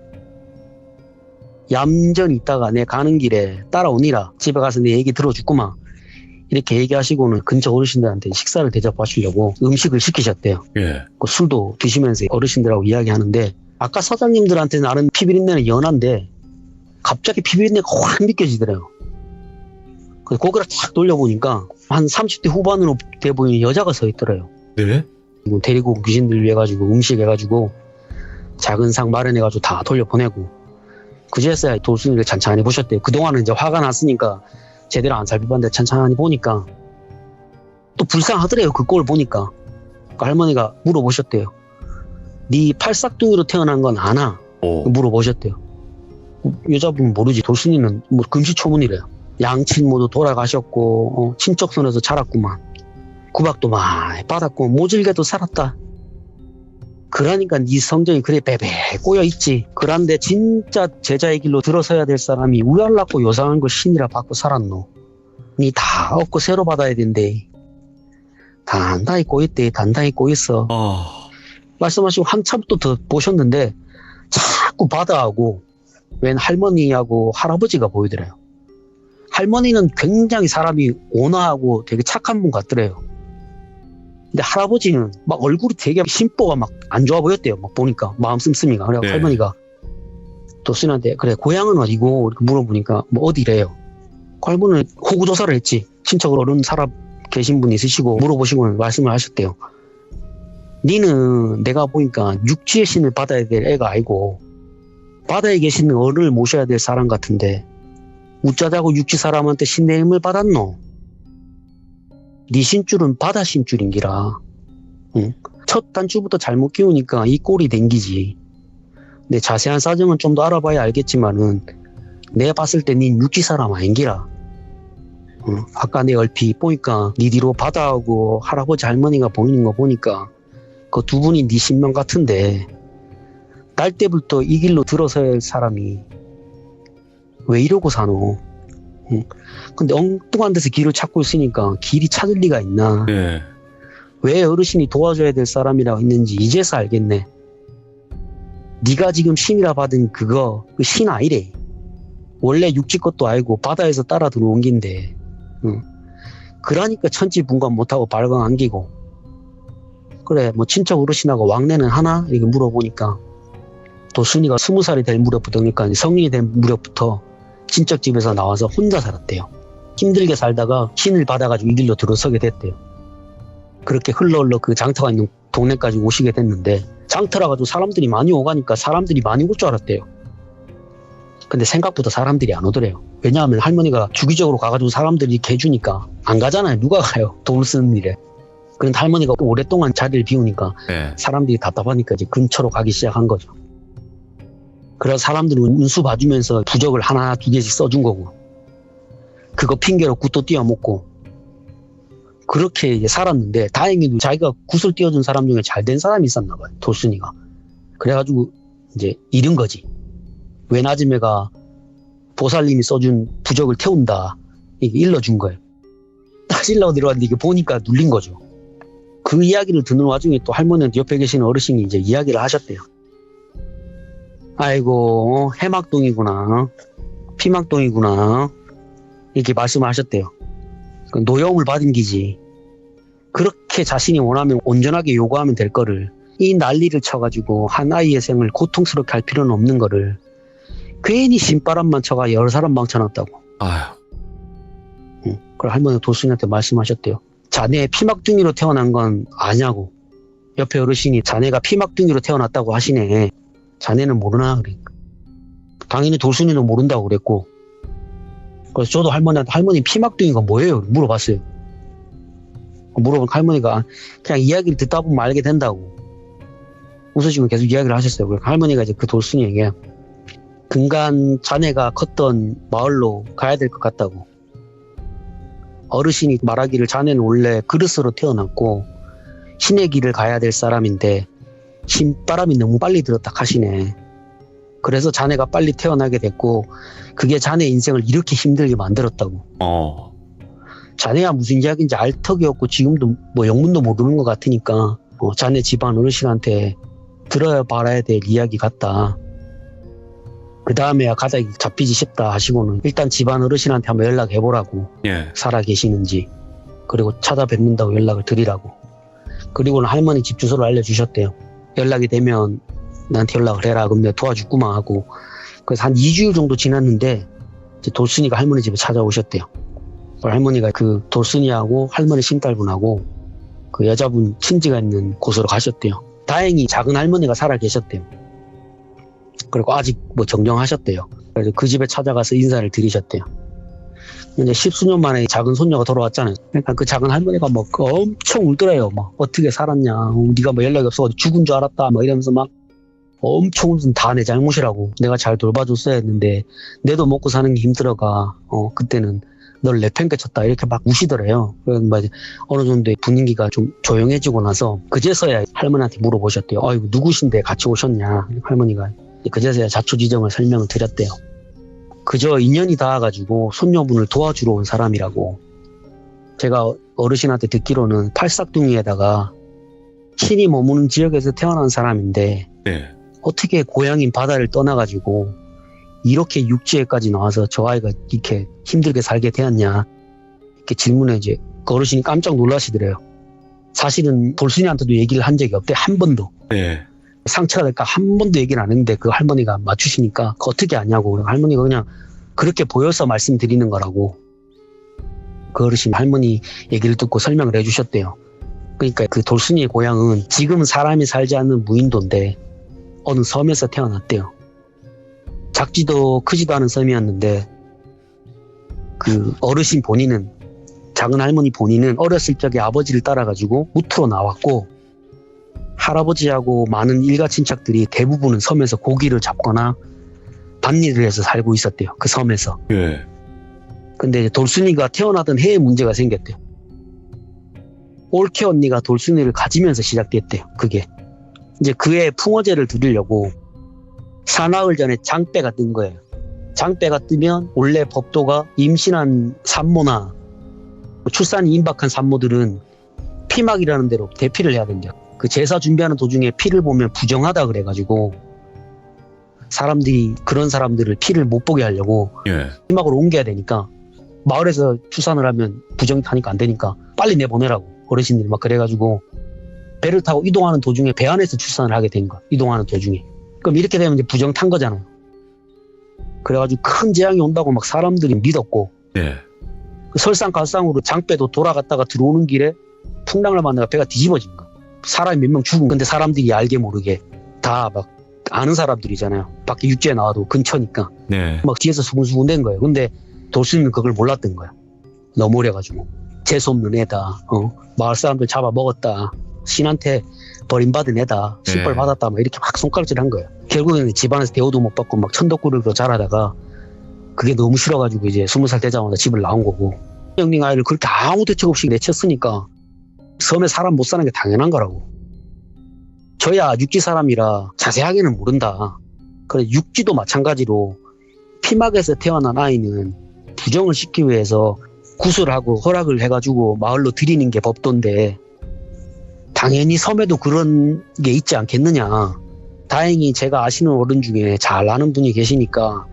얌전히 있다가 내 가는 길에 따라오니라. 집에 가서 내 얘기 들어주구만. 이렇게 얘기하시고는 근처 어르신들한테 식사를 대접하시려고 음식을 시키셨대요. 예. 그 술도 드시면서 어르신들하고 이야기하는데 아까 사장님들한테 나는 피비린내는 연한데 갑자기 피비린내가 확 느껴지더래요. 그래서 고개를 탁 돌려보니까 한 30대 후반으로 돼 보이는 여자가 서 있더래요. 네? 데리고 온 귀신들 위해 가지고 음식 해가지고 작은 상 마련해가지고 다 돌려보내고 그제서야 돌순이를 찬찬히 보셨대요. 그동안은 이제 화가 났으니까 제대로 안 살펴봤는데 찬찬히 보니까 또 불쌍하더래요. 그 꼴을 보니까. 그러니까 할머니가 물어보셨대요. 네 팔싹둥이로 태어난 건 아나? 오. 물어보셨대요. 여자분 모르지. 돌순이는 뭐 금시초문이래요. 양친 모두 돌아가셨고 친척손에서 자랐구만. 구박도 많이 받았고 모질게도 살았다. 그러니까 네 성정이 그래 베베 꼬여있지. 그런데 진짜 제자의 길로 들어서야 될 사람이 우열났고 요상한 걸 신이라 받고 살았노. 니 다 얻고 새로 받아야 된대. 단단히 꼬였대. 단단히 꼬였어. 말씀하시고 한참 또 더 보셨는데 자꾸 바다하고 웬 할머니하고 할아버지가 보이더래요. 할머니는 굉장히 사람이 온화하고 되게 착한 분 같더래요. 근데 할아버지는 막 얼굴이 되게 심보가 막 안 좋아 보였대요. 막 보니까 마음 씀씀이가. 그래서 네. 할머니가 도순이한테 그래 고향은 어디고 이렇게 물어보니까 뭐 어디래요. 그 할머니는 호구조사를 했지. 친척으로 어른 살아 계신 분 있으시고 물어보시고 말씀을 하셨대요. 니는 내가 보니까 육지의 신을 받아야 될 애가 아니고 바다에 계시는 어른을 모셔야 될 사람 같은데 우짜자고 육지 사람한테 신내림을 받았노? 네 신줄은 바다 신줄인기라. 응? 첫 단추부터 잘못 끼우니까 이 꼴이 댕기지. 내 자세한 사정은 좀 더 알아봐야 알겠지만은 내가 봤을 때 닌 육지 사람 아닌기라. 응? 아까 내 얼핏 보니까 네 뒤로 바다하고 할아버지 할머니가 보이는 거 보니까 그 두 분이 네 신명 같은데 날 때부터 이 길로 들어서야 할 사람이 왜 이러고 사노? 응. 근데 엉뚱한 데서 길을 찾고 있으니까 길이 찾을 리가 있나? 네. 왜 어르신이 도와줘야 될 사람이라고 있는지 이제서 알겠네. 네가 지금 신이라 받은 그거 그 신 아니래. 원래 육지 것도 알고 바다에서 따라 들어온 긴데. 응. 그러니까 천지분간 못하고 발광 안기고 그래 뭐 친척 어르신하고 왕래는 하나? 이렇게 물어보니까 돌순이가 20살이 될 무렵부터 그러니까 성인이 된 무렵부터 친척 집에서 나와서 혼자 살았대요. 힘들게 살다가 신을 받아가지고 이 길로 들어서게 됐대요. 그렇게 흘러 그 장터가 있는 동네까지 오시게 됐는데 장터라 가지고 사람들이 많이 오가니까 사람들이 많이 올 줄 알았대요. 근데 생각보다 사람들이 안 오더래요. 왜냐하면 할머니가 주기적으로 가가지고 사람들이 개 주니까 안 가잖아요. 누가 가요? 돌 쓰는 일에. 그런데 할머니가 오랫동안 자리를 비우니까 네. 사람들이 답답하니까 이제 근처로 가기 시작한 거죠. 그래서 사람들은 운수 봐주면서 부적을 하나 두 개씩 써준 거고 그거 핑계로 굿도 띄워먹고 그렇게 이제 살았는데 다행히도 자기가 굿을 띄워준 사람 중에 잘된 사람이 있었나 봐요. 돌순이가. 그래가지고 이제 잃은 거지. 외나즘애가 보살님이 써준 부적을 태운다. 이게 일러준 거예요. 따지려고 내려왔는데 이게 보니까 눌린 거죠. 그 이야기를 듣는 와중에 또 할머니한테 옆에 계시는 어르신이 이제 이야기를 하셨대요. 아이고 해막동이구나. 피막동이구나. 이렇게 말씀을 하셨대요. 노여움을 받은 기지. 그렇게 자신이 원하면 온전하게 요구하면 될 거를 이 난리를 쳐가지고 한 아이의 생을 고통스럽게 할 필요는 없는 거를 괜히 신바람만 쳐가 여러 사람 망쳐놨다고. 아휴. 그걸 할머니가 돌순이한테 말씀하셨대요. 자네 피막둥이로 태어난 건 아냐고. 옆에 어르신이 자네가 피막둥이로 태어났다고 하시네. 자네는 모르나? 그러니까. 당연히 돌순이는 모른다고 그랬고 그래서 저도 할머니한테 할머니 피막둥이가 뭐예요? 물어봤어요. 물어보니까 할머니가 그냥 이야기를 듣다 보면 알게 된다고 웃으시고 계속 이야기를 하셨어요. 그래서 할머니가 이제 그 돌순이에게 근간 자네가 컸던 마을로 가야 될 것 같다고. 어르신이 말하기를 자네는 원래 그릇으로 태어났고 신의 길을 가야 될 사람인데 신바람이 너무 빨리 들었다 하시네. 그래서 자네가 빨리 태어나게 됐고 그게 자네 인생을 이렇게 힘들게 만들었다고. 자네야 무슨 이야기인지 알 턱이 없고 지금도 뭐 영문도 모르는 것 같으니까 자네 집안 어르신한테 들어야 말아야 될 이야기 같다. 그 다음에야 가닥이 잡히지 싶다 하시고는 일단 집안 어르신한테 한번 연락해보라고. 예. 살아 계시는지 그리고 찾아뵙는다고 연락을 드리라고. 그리고는 할머니 집 주소를 알려주셨대요. 연락이 되면 나한테 연락을 해라. 그럼 내가 도와주구만 하고. 그래서 한 2주일 정도 지났는데 이제 돌순이가 할머니 집에 찾아오셨대요. 할머니가 그 돌순이하고 할머니 신딸분하고 그 여자분 친지가 있는 곳으로 가셨대요. 다행히 작은 할머니가 살아 계셨대요. 그리고 아직 뭐 정정하셨대요. 그래서 그 집에 찾아가서 인사를 드리셨대요. 이제 10수년 만에 작은 손녀가 돌아왔잖아요. 그러니까 그 작은 할머니가 막 엄청 울더래요. 막 어떻게 살았냐. 네가 뭐 연락이 없어가지고 죽은 줄 알았다. 막 이러면서 막 엄청 무슨 다 내 잘못이라고. 내가 잘 돌봐줬어야 했는데 내도 먹고 사는 게 힘들어가. 그때는 널 내팽개쳤다. 이렇게 막 우시더래요. 그래서 막 이제 어느 정도 분위기가 좀 조용해지고 나서 그제서야 할머니한테 물어보셨대요. 아이고 누구신데 같이 오셨냐. 할머니가 그제서야 자초지정을 설명을 드렸대요. 그저 인연이 닿아가지고 손녀분을 도와주러 온 사람이라고. 제가 어르신한테 듣기로는 팔싹둥이에다가 신이 머무는 지역에서 태어난 사람인데 네. 어떻게 고향인 바다를 떠나가지고 이렇게 육지에까지 나와서 저 아이가 이렇게 힘들게 살게 되었냐 이렇게 질문해 이제 그 어르신이 깜짝 놀라시더래요. 사실은 돌순이한테도 얘기를 한 적이 없대. 한 번도. 네. 상처가 될까 한 번도 얘기를 안 했는데 그 할머니가 맞추시니까 어떻게 아냐고. 할머니가 그냥 그렇게 보여서 말씀드리는 거라고. 그 어르신 할머니 얘기를 듣고 설명을 해주셨대요. 그러니까 그 돌순이의 고향은 지금은 사람이 살지 않는 무인도인데 어느 섬에서 태어났대요. 작지도 크지도 않은 섬이었는데 그 어르신 본인은 작은 할머니 본인은 어렸을 적에 아버지를 따라가지고 무트로 나왔고 할아버지하고 많은 일가 친척들이 대부분은 섬에서 고기를 잡거나 밭일을 해서 살고 있었대요. 그 섬에서. 예. 근데 이제 돌순이가 태어나던 해에 문제가 생겼대요. 올케 언니가 돌순이를 가지면서 시작됐대요. 그게. 이제 그해 풍어제를 드리려고 사나흘 전에 장빼가 뜬 거예요. 장빼가 뜨면 원래 법도가 임신한 산모나 출산이 임박한 산모들은 피막이라는 데로 대피를 해야 된대요. 그 제사 준비하는 도중에 피를 보면 부정하다 그래가지고 사람들이 그런 사람들을 피를 못 보게 하려고 예. 피막으로 옮겨야 되니까 마을에서 출산을 하면 부정이 타니까 안 되니까 빨리 내보내라고 어르신들이 막 그래가지고 배를 타고 이동하는 도중에 배 안에서 출산을 하게 된 거야. 이동하는 도중에. 그럼 이렇게 되면 이제 부정 탄 거잖아요. 그래가지고 큰 재앙이 온다고 막 사람들이 믿었고 네. 설상갈상으로 장배도 돌아갔다가 들어오는 길에 풍랑을 만나가 배가 뒤집어진 거야. 사람이 몇 명 죽은 건데 사람들이 알게 모르게 다 막 아는 사람들이잖아요. 밖에 육지에 나와도 근처니까 네. 막 뒤에서 수군수군 된 거예요. 근데 돌수님은 그걸 몰랐던 거야. 너무 오래가지고 재수없는 애다. 마을 사람들 잡아 먹었다. 신한테 버림받은 애다. 신벌 네. 받았다. 막 이렇게 막 손가락질 한 거예요. 결국에는 집안에서 대우도 못 받고 막 천덕꾸러기로 자라다가 그게 너무 싫어가지고 이제 20살 되자마자 집을 나온 거고. 형님 아이를 그렇게 아무 대책 없이 내쳤으니까 섬에 사람 못 사는 게 당연한 거라고. 저야 육지 사람이라 자세하게는 모른다. 그래 육지도 마찬가지로 피막에서 태어난 아이는 부정을 시키기 위해서 구슬하고 허락을 해가지고 마을로 들이는 게 법도인데 당연히 섬에도 그런 게 있지 않겠느냐. 다행히 제가 아시는 어른 중에 잘 아는 분이 계시니까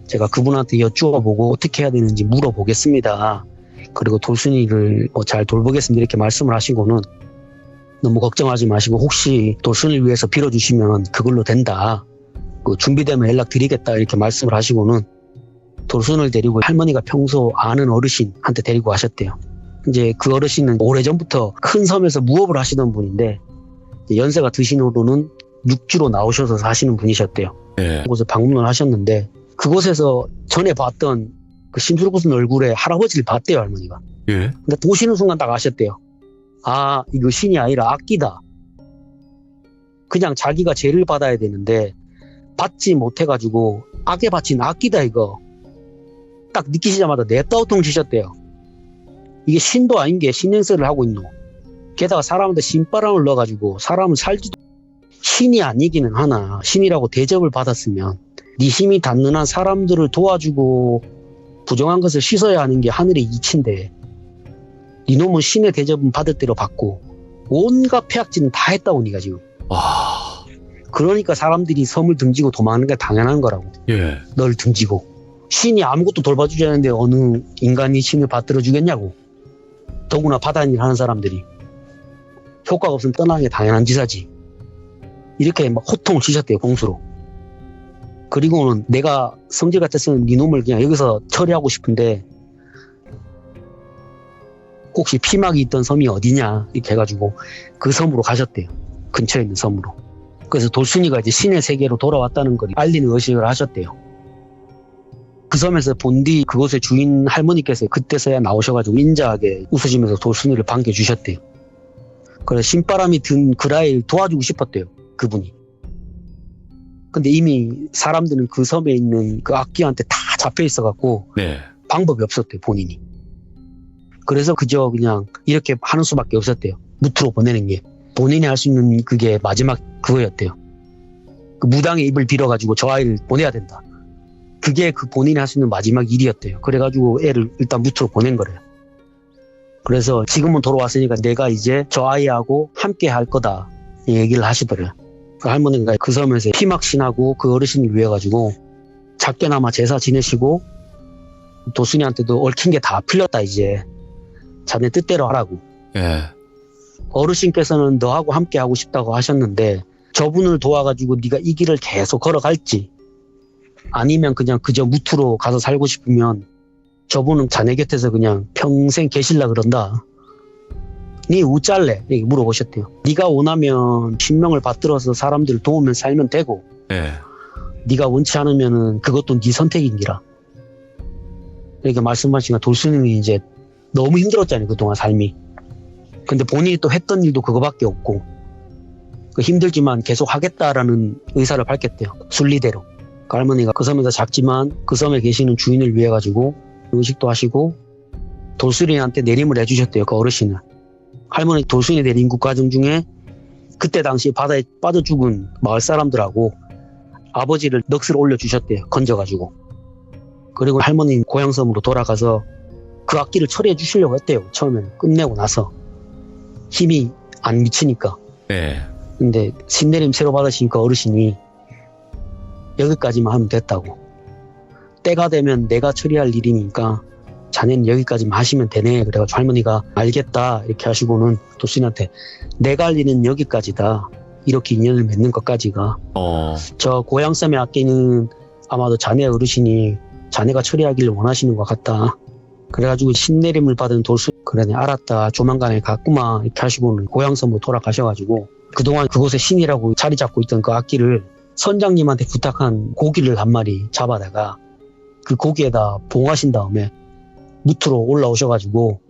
제가 그분한테 여쭈어보고 어떻게 해야 되는지 물어보겠습니다. 그리고 돌순이를 잘 돌보겠습니다. 이렇게 말씀을 하시고는 너무 걱정하지 마시고 혹시 돌순이를 위해서 빌어주시면 그걸로 된다. 준비되면 연락드리겠다. 이렇게 말씀을 하시고는 돌순을 데리고 할머니가 평소 아는 어르신한테 데리고 가셨대요. 이제 그 어르신은 오래전부터 큰 섬에서 무업을 하시던 분인데 연세가 드신 후로는 육지로 나오셔서 사시는 분이셨대요. 네. 그곳에 방문을 하셨는데 그곳에서 전에 봤던 그 심술궂은 얼굴의 할아버지를 봤대요, 할머니가. 예. 근데 보시는 순간 딱 아셨대요. 아, 이거 신이 아니라 악기다. 그냥 자기가 죄를 받아야 되는데 받지 못해가지고 악에 바친 악기다 이거. 딱 느끼시자마자 냅다우통 치셨대요. 이게 신도 아닌 게 신행세를 하고 있노. 게다가 사람한테 신바람을 넣어가지고 사람을 살지도. 신이 아니기는 하나 신이라고 대접을 받았으면 네 힘이 닿는 한 사람들을 도와주고 부정한 것을 씻어야 하는 게 하늘의 이치인데 이놈은 신의 대접은 받을 대로 받고 온갖 폐악질은 다 했다고 니가 지금. 와. 그러니까 사람들이 섬을 등지고 도망하는 게 당연한 거라고. 예. 널 등지고. 신이 아무것도 돌봐주지 않는데 어느 인간이 신을 받들어 주겠냐고. 더구나 바다일 하는 사람들이. 효과가 없으면 떠나는 게 당연한 지사지. 이렇게 막 호통을 치셨대요, 공수로. 그리고는 내가 성질 같았으면 네 놈을 그냥 여기서 처리하고 싶은데 혹시 피막이 있던 섬이 어디냐 이렇게 해가지고 그 섬으로 가셨대요. 근처에 있는 섬으로. 그래서 돌순이가 이제 신의 세계로 돌아왔다는 걸 알리는 의식을 하셨대요. 그 섬에서 본 뒤 그곳의 주인 할머니께서 그때서야 나오셔가지고 인자하게 웃으시면서 돌순이를 반겨주셨대요. 그래서 신바람이 든 그라이를 도와주고 싶었대요. 그분이. 근데 이미 사람들은 그 섬에 있는 그 악기한테 다 잡혀 있어갖고 네. 방법이 없었대요. 본인이. 그래서 그저 그냥 이렇게 하는 수밖에 없었대요. 무트로 보내는 게. 본인이 할 수 있는 그게 마지막 그거였대요. 그 무당의 입을 빌어가지고 저 아이를 보내야 된다. 그게 그 본인이 할 수 있는 마지막 일이었대요. 그래가지고 애를 일단 무트로 보낸 거래요. 그래서 지금은 돌아왔으니까 내가 이제 저 아이하고 함께 할 거다. 이 얘기를 하시더래요. 그 할머니가 그 섬에서 피막신하고 그 어르신을 위해 가지고 작게나마 제사 지내시고 도순이한테도 얽힌 게 다 풀렸다 이제. 자네 뜻대로 하라고. 예. 어르신께서는 너하고 함께 하고 싶다고 하셨는데 저분을 도와가지고 네가 이 길을 계속 걸어갈지 아니면 그냥 그저 무트로 가서 살고 싶으면 저분은 자네 곁에서 그냥 평생 계실라 그런다. 네 우짤래? 이렇게 물어보셨대요. 네가 원하면 신명을 받들어서 사람들을 도우면 살면 되고 예. 네가 원치 않으면 그것도 네 선택인기라. 이렇게 말씀하시니까 돌순이는 이제 너무 힘들었잖아요. 그동안 삶이. 근데 본인이 또 했던 일도 그거밖에 없고 힘들지만 계속 하겠다라는 의사를 밝혔대요. 순리대로. 그 할머니가 그 섬에서 작지만 그 섬에 계시는 주인을 위해 가지고 의식도 하시고 돌순이한테 내림을 해주셨대요. 그 어르신을. 할머니 돌순이 내린 그 과정 중에 그때 당시 바다에 빠져 죽은 마을 사람들하고 아버지를 넋을 올려주셨대요. 건져가지고. 그리고 할머니 고향섬으로 돌아가서 그 악기를 처리해 주시려고 했대요. 처음에는 끝내고 나서. 힘이 안 미치니까. 네. 근데 신내림 새로 받으시니까 어르신이 여기까지만 하면 됐다고. 때가 되면 내가 처리할 일이니까 자네는 여기까지만 하시면 되네. 그래가지고 할머니가 알겠다 이렇게 하시고는 돌순이한테 내가 할 일은 여기까지다. 이렇게 인연을 맺는 것까지가 저 고향섬의 악기는 아마도 자네 어르신이 자네가 처리하기를 원하시는 것 같다. 그래가지고 신내림을 받은 돌순 그래 알았다 조만간에 갔구만 이렇게 하시고는 고향섬으로 돌아가셔가지고 그동안 그곳에 신이라고 자리 잡고 있던 그 악기를 선장님한테 부탁한 고기를 한 마리 잡아다가 그 고기에다 봉하신 다음에 밑으로 올라오셔가지고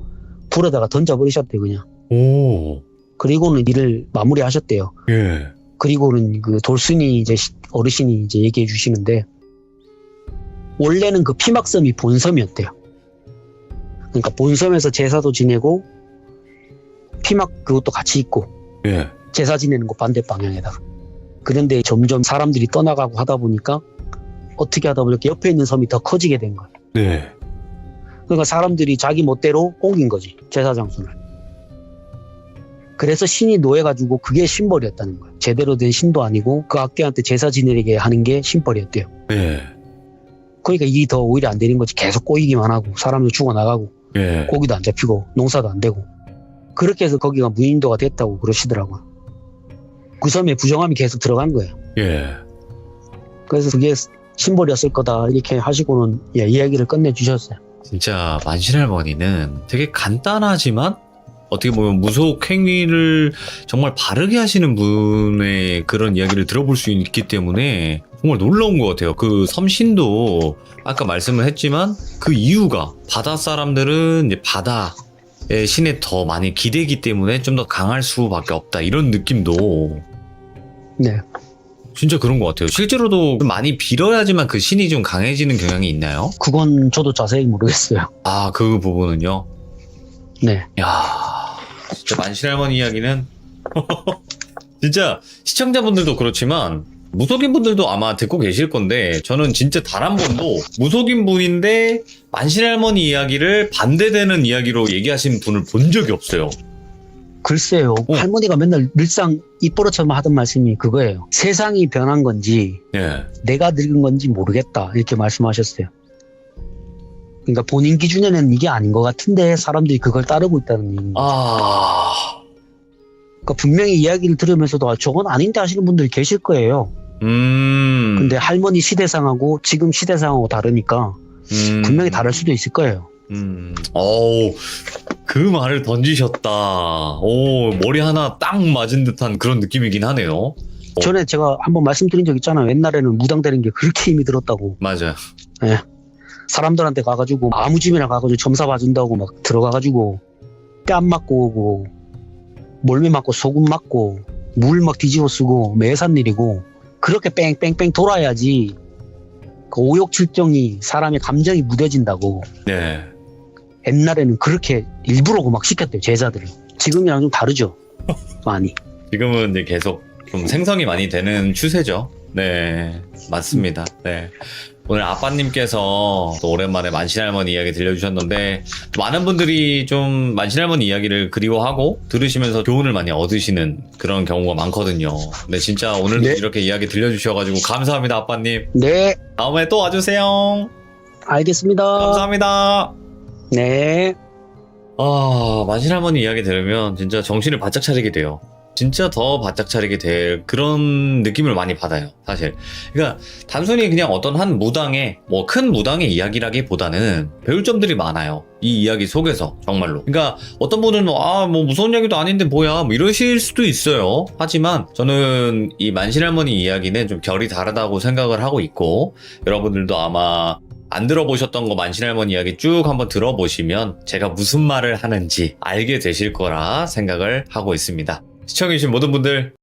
불에다가 던져버리셨대요 그냥. 오. 그리고는 일을 마무리하셨대요. 예. 그리고는 그 돌순이 이제 어르신이 이제 얘기해 주시는데 원래는 그 피막섬이 본섬이었대요. 그러니까 본섬에서 제사도 지내고 피막 그것도 같이 있고 예. 제사 지내는 곳 반대 방향에다가. 그런데 점점 사람들이 떠나가고 하다 보니까 어떻게 하다 보니까 옆에 있는 섬이 더 커지게 된 거예요. 네. 그러니까 사람들이 자기 멋대로 옮긴 거지 제사 장소를. 그래서 신이 노해가지고 그게 신벌이었다는 거예요. 제대로 된 신도 아니고 그 악기한테 제사 지내게 하는 게 신벌이었대요. 네. 그러니까 일이 더 오히려 안 되는 거지. 계속 꼬이기만 하고 사람도 죽어나가고 예. 고기도 안 잡히고 농사도 안 되고 그렇게 해서 거기가 무인도가 됐다고 그러시더라고요. 그 섬에 부정함이 계속 들어간 거예요. 예. 그래서 그게 신벌이었을 거다 이렇게 하시고는 이야기를 끝내주셨어요. 진짜 만신할머니는 되게 간단하지만 어떻게 보면 무속 행위를 정말 바르게 하시는 분의 그런 이야기를 들어볼 수 있기 때문에 정말 놀라운 것 같아요. 그 섬신도 아까 말씀을 했지만 그 이유가 바다 사람들은 이제 바다의 신에 더 많이 기대기 때문에 좀 더 강할 수밖에 없다 이런 느낌도 네. 진짜 그런 것 같아요. 실제로도 많이 빌어야지만 그 신이 좀 강해지는 경향이 있나요? 그건 저도 자세히 모르겠어요. 아, 그 부분은요? 네. 야, 진짜 만신할머니 이야기는 진짜 시청자분들도 그렇지만 무속인 분들도 아마 듣고 계실 건데 저는 진짜 단 한 번도 무속인 분인데 만신할머니 이야기를 반대되는 이야기로 얘기하신 분을 본 적이 없어요. 글쎄요. 할머니가 맨날 늘상 입버릇처럼 하던 말씀이 그거예요. 세상이 변한 건지 예. 내가 늙은 건지 모르겠다 이렇게 말씀하셨어요. 그러니까 본인 기준에는 이게 아닌 것 같은데 사람들이 그걸 따르고 있다는 얘기입니다. 아, 그러니까 분명히 이야기를 들으면서도 저건 아닌데 하시는 분들이 계실 거예요. 근데 할머니 시대상하고 지금 시대상하고 다르니까 분명히 다를 수도 있을 거예요. 어우, 그 말을 던지셨다. 오, 머리 하나 딱 맞은 듯한 그런 느낌이긴 하네요. 전에 제가 한번 말씀드린 적 있잖아요. 옛날에는 무당되는 게 그렇게 힘이 들었다고. 맞아요. 예. 사람들한테 가가지고 아무 집이나 가가지고 점사 봐준다고 막 들어가가지고 뺨 맞고 오고 몰매 맞고 소금 맞고 물 막 뒤집어 쓰고 매산 일이고 그렇게 뺑뺑뺑 돌아야지 그 오욕칠정이 사람의 감정이 무뎌진다고. 네. 옛날에는 그렇게 일부러 막 시켰대요 제자들을. 지금이랑 좀 다르죠 많이. 지금은 이제 계속 좀 생성이 많이 되는 추세죠. 네, 맞습니다. 네. 오늘 아빠님께서 또 오랜만에 만신할머니 이야기 들려주셨는데 많은 분들이 좀 만신할머니 이야기를 그리워하고 들으시면서 교훈을 많이 얻으시는 그런 경우가 많거든요. 근데 진짜 오늘도 네. 이렇게 이야기 들려주셔가지고 감사합니다, 아빠님. 네, 다음에 또 와주세요. 알겠습니다. 감사합니다. 네. 아, 만신할머니 이야기 들으면 진짜 정신을 바짝 차리게 돼요. 진짜 더 바짝 차리게 될 그런 느낌을 많이 받아요, 사실. 그러니까 단순히 그냥 어떤 한 무당의 뭐 큰 무당의 이야기라기보다는 배울 점들이 많아요. 이 이야기 속에서 정말로. 그러니까 어떤 분은 뭐 무서운 이야기도 아닌데 뭐야 뭐 이러실 수도 있어요. 하지만 저는 이 만신할머니 이야기는 좀 결이 다르다고 생각을 하고 있고 여러분들도 아마 안 들어보셨던 거 만신할머니 이야기 쭉 한번 들어보시면 제가 무슨 말을 하는지 알게 되실 거라 생각을 하고 있습니다. 시청해주신 모든 분들